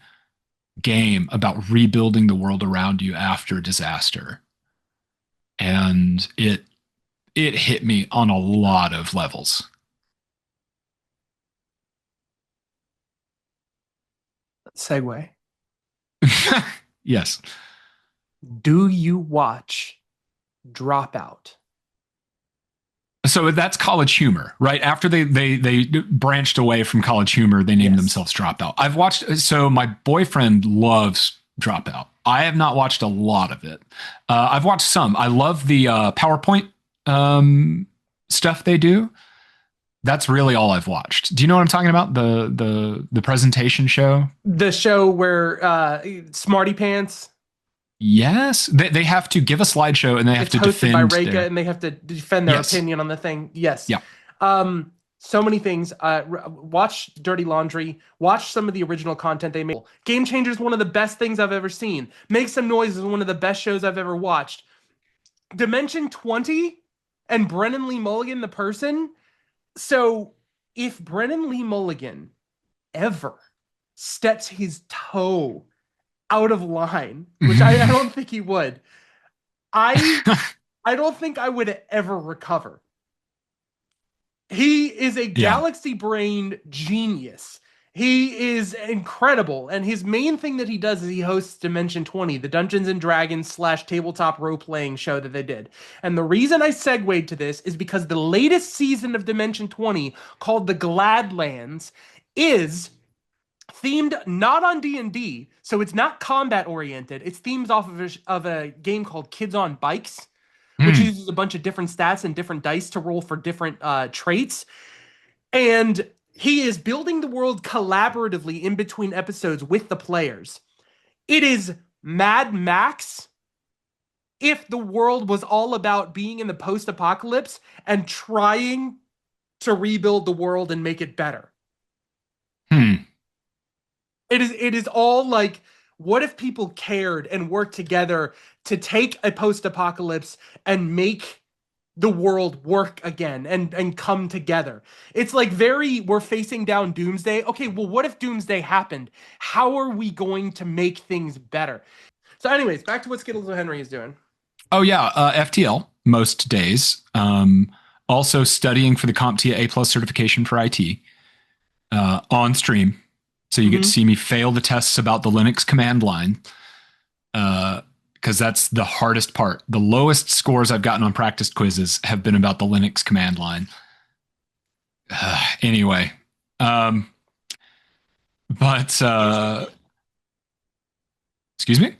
game about rebuilding the world around you after disaster. And it hit me on a lot of levels. Segue. Yes. Do you watch Dropout? So that's College Humor, right? After they branched away from College Humor, they named themselves Dropout. I've watched, so my boyfriend loves Dropout. I have not watched a lot of it. I've watched some. I love the PowerPoint stuff they do. That's really all I've watched. Do you know what I'm talking about? The presentation show? The show where Smarty Pants. Yes, they have to give a slideshow and they have to defend. It's hosted by Reka and they have to defend their opinion on the thing. Yes. Yeah. So many things. Watch Dirty Laundry. Watch some of the original content they made. Game Changer is one of the best things I've ever seen. Make Some Noise is one of the best shows I've ever watched. Dimension 20 and Brennan Lee Mulligan, the person. So if Brennan Lee Mulligan ever steps his toe out of line, which I don't think he would, I don't think I would ever recover. He is a galaxy-brained genius. He is incredible. And his main thing that he does is he hosts Dimension 20, the Dungeons and Dragons / tabletop role-playing show that they did. And the reason I segued to this is because the latest season of Dimension 20, called The Gladlands, is themed not on D&D, so it's not combat-oriented. It's themed off of a game called Kids on Bikes, which uses a bunch of different stats and different dice to roll for different traits. And he is building the world collaboratively in between episodes with the players. It is Mad Max if the world was all about being in the post-apocalypse and trying to rebuild the world and make it better. It is all like, what if people cared and worked together to take a post-apocalypse and make the world work again and come together? It's like we're facing down doomsday. Okay, well, what if doomsday happened? How are we going to make things better? So anyways, back to what Skittles O'Henry is doing. Oh, yeah, FTL. most days. Also studying for the CompTIA A plus certification for IT on stream. So you get to Mhm. see me fail the tests about the Linux command line because that's the hardest part. The lowest scores I've gotten on practice quizzes have been about the Linux command line. Anyway, but excuse me.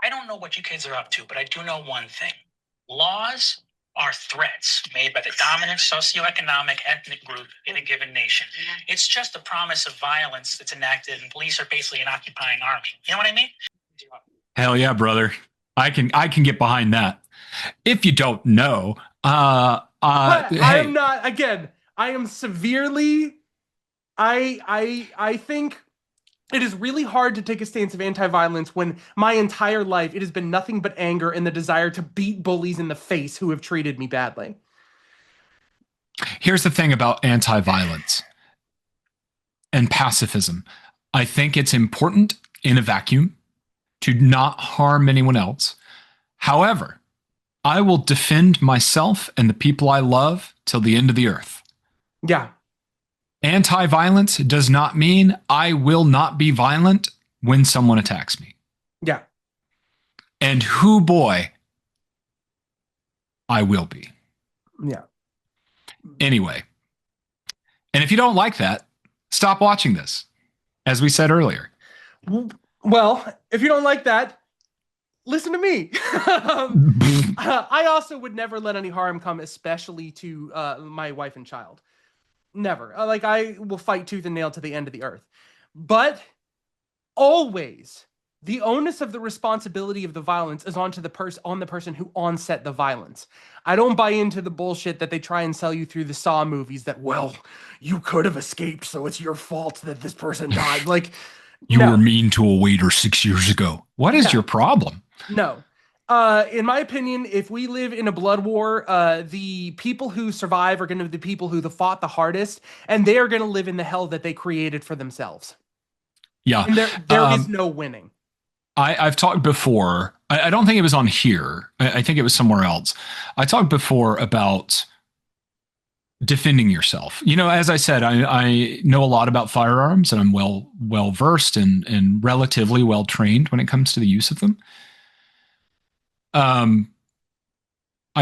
I don't know what you kids are up to, but I do know one thing. Laws are threats made by the dominant socioeconomic ethnic group in a given nation. It's just a promise of violence that's enacted, and police are basically an occupying army. You know what I mean? Hell yeah, brother. I can get behind that. If you don't know, But I hey, am not. Again, I am severely. I think it is really hard to take a stance of anti-violence when my entire life it has been nothing but anger and the desire to beat bullies in the face who have treated me badly. here's the thing about anti-violence and pacifism. I think it's important in a vacuum to not harm anyone else. However, I will defend myself and the people I love till the end of the earth. Yeah. Anti-violence does not mean I will not be violent when someone attacks me. Yeah. And who boy, I will be. Yeah. Anyway, and if you don't like that, stop watching this, as we said earlier. Well, if you don't like that, listen to me. I also would never let any harm come, especially to my wife and child. Never. Like, I will fight tooth and nail to the end of the earth. But always, the onus of the responsibility of the violence is on the person who onset the violence. I don't buy into the bullshit that they try and sell you through the Saw movies that, well, you could have escaped, so it's your fault that this person died. Like, You no. were mean to a waiter 6 years ago. What is your problem? No. In my opinion, if we live in a blood war, the people who survive are going to be the people who fought the hardest, and they are going to live in the hell that they created for themselves. Yeah. And there is no winning. I've talked before. I don't think it was on here. I think it was somewhere else. I talked before about defending yourself. You know, as I said, I know a lot about firearms, and I'm well versed and relatively well trained when it comes to the use of them. I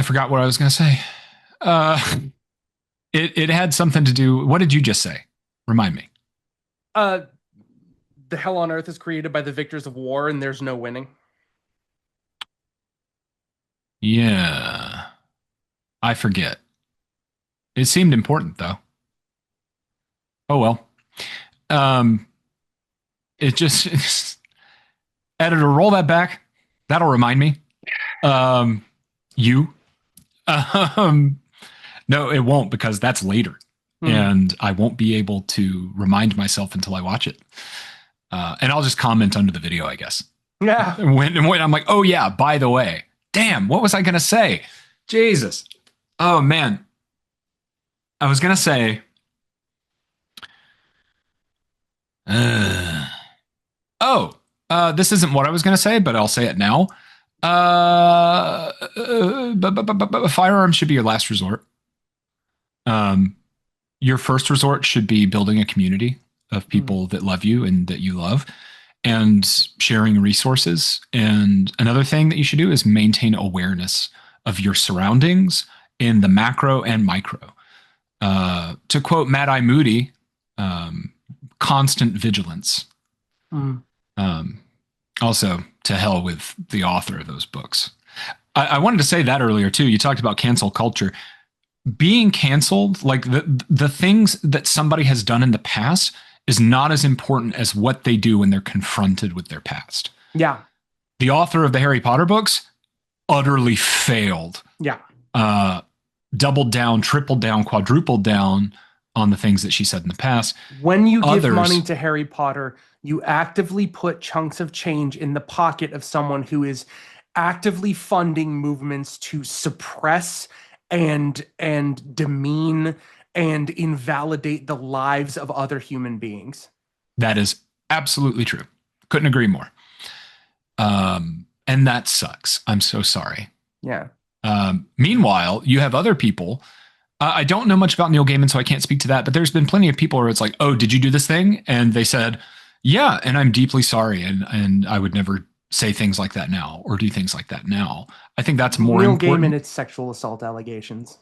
forgot what I was going to say. It had something to do. What did you just say? Remind me. The hell on earth is created by the victors of war, and there's no winning. Yeah, I forget. It seemed important though. Oh well. It just editor, roll that back. That'll remind me. You. No, it won't because that's later, and I won't be able to remind myself until I watch it. And I'll just comment under the video, I guess. Yeah. When I'm like, oh yeah, by the way, damn, what was I gonna say? Jesus. Oh man. I was gonna say. This isn't what I was gonna say, but I'll say it now. Firearms should be your last resort. Your first resort should be building a community of people that love you and that you love, and sharing resources. And another thing that you should do is maintain awareness of your surroundings in the macro and micro. To quote Mad Eye Moody, constant vigilance. Also, to hell with the author of those books. I wanted to say that earlier too. You talked about cancel culture. Being canceled, like the things that somebody has done in the past, is not as important as what they do when they're confronted with their past. Yeah. The author of the Harry Potter books utterly failed. Yeah. Doubled down, tripled down, quadrupled down on the things that she said in the past. When you give money to Harry Potter, you actively put chunks of change in the pocket of someone who is actively funding movements to suppress and demean and invalidate the lives of other human beings. That is absolutely true. Couldn't agree more. And that sucks. I'm so sorry. Yeah. Meanwhile, you have other people. I don't know much about Neil Gaiman, so I can't speak to that. But there's been plenty of people where it's like, "Oh, did you do this thing?" And they said, "Yeah," and I'm deeply sorry, and I would never say things like that now or do things like that now. I think that's more Neil important. Gaiman, it's sexual assault allegations.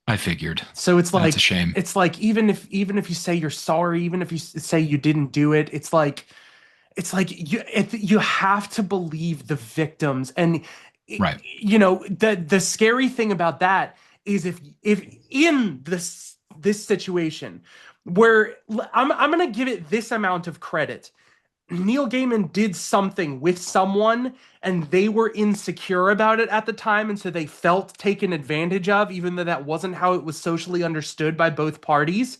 I figured. So it's like That's a shame. It's like even if you say you're sorry, even if you say you didn't do it, it's like you have to believe the victims. And Right. you know, the scary thing about that is if in this situation where I'm going to give it this amount of credit. Neil Gaiman did something with someone and they were insecure about it at the time, and so they felt taken advantage of, even though that wasn't how it was socially understood by both parties.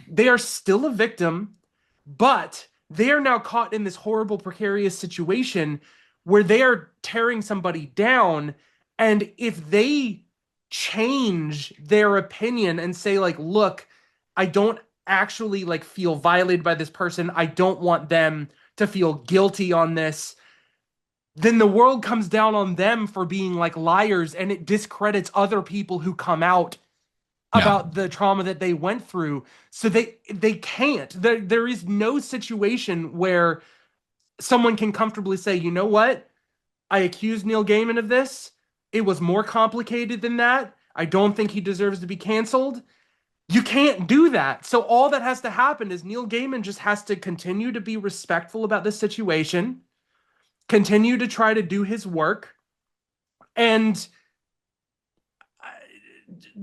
They are still a victim, but they are now caught in this horrible, precarious situation where they are tearing somebody down. And if they change their opinion and say, like, look, I don't actually like feel violated by this person, I don't want them to feel guilty on this, then the world comes down on them for being like liars, and it discredits other people who come out about the trauma that they went through. So they can't. There is no situation where someone can comfortably say, you know what? I accused Neil Gaiman of this. It was more complicated than that. I don't think he deserves to be canceled. You can't do that. So all that has to happen is Neil Gaiman just has to continue to be respectful about this situation, continue to try to do his work, and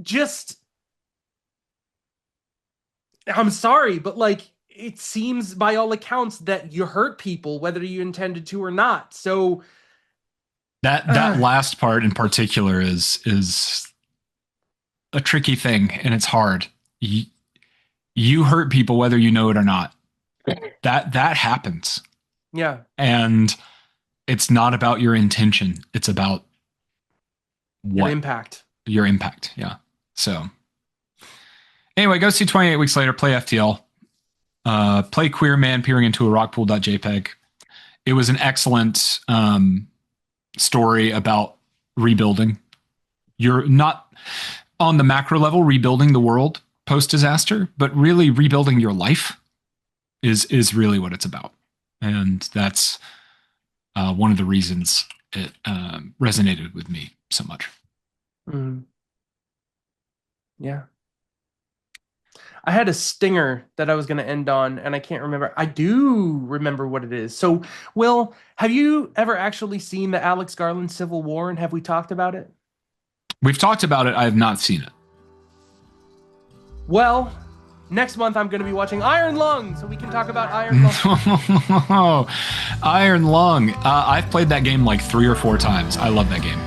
just, I'm sorry, but like, it seems by all accounts that you hurt people, whether you intended to or not. So that last part in particular is a tricky thing, and it's hard. You hurt people whether you know it or not. That happens. Yeah. And it's not about your intention. It's about what? Your impact. Yeah. So anyway, go see 28 Weeks Later, play FTL, play Queer Man Peering into a Rockpool.jpg. It was an excellent story about rebuilding. You're not on the macro level rebuilding the world post-disaster, but really rebuilding your life is really what it's about. And that's one of the reasons it resonated with me so much. Yeah. I had a stinger that I was going to end on, and I can't remember. I do remember what it is. So, Will, have you ever actually seen the Alex Garland Civil War, and have we talked about it? We've talked about it. I have not seen it. Well, next month I'm going to be watching Iron Lung, so we can talk about Iron Lung. Iron Lung. I've played that game like 3 or 4 times. I love that game.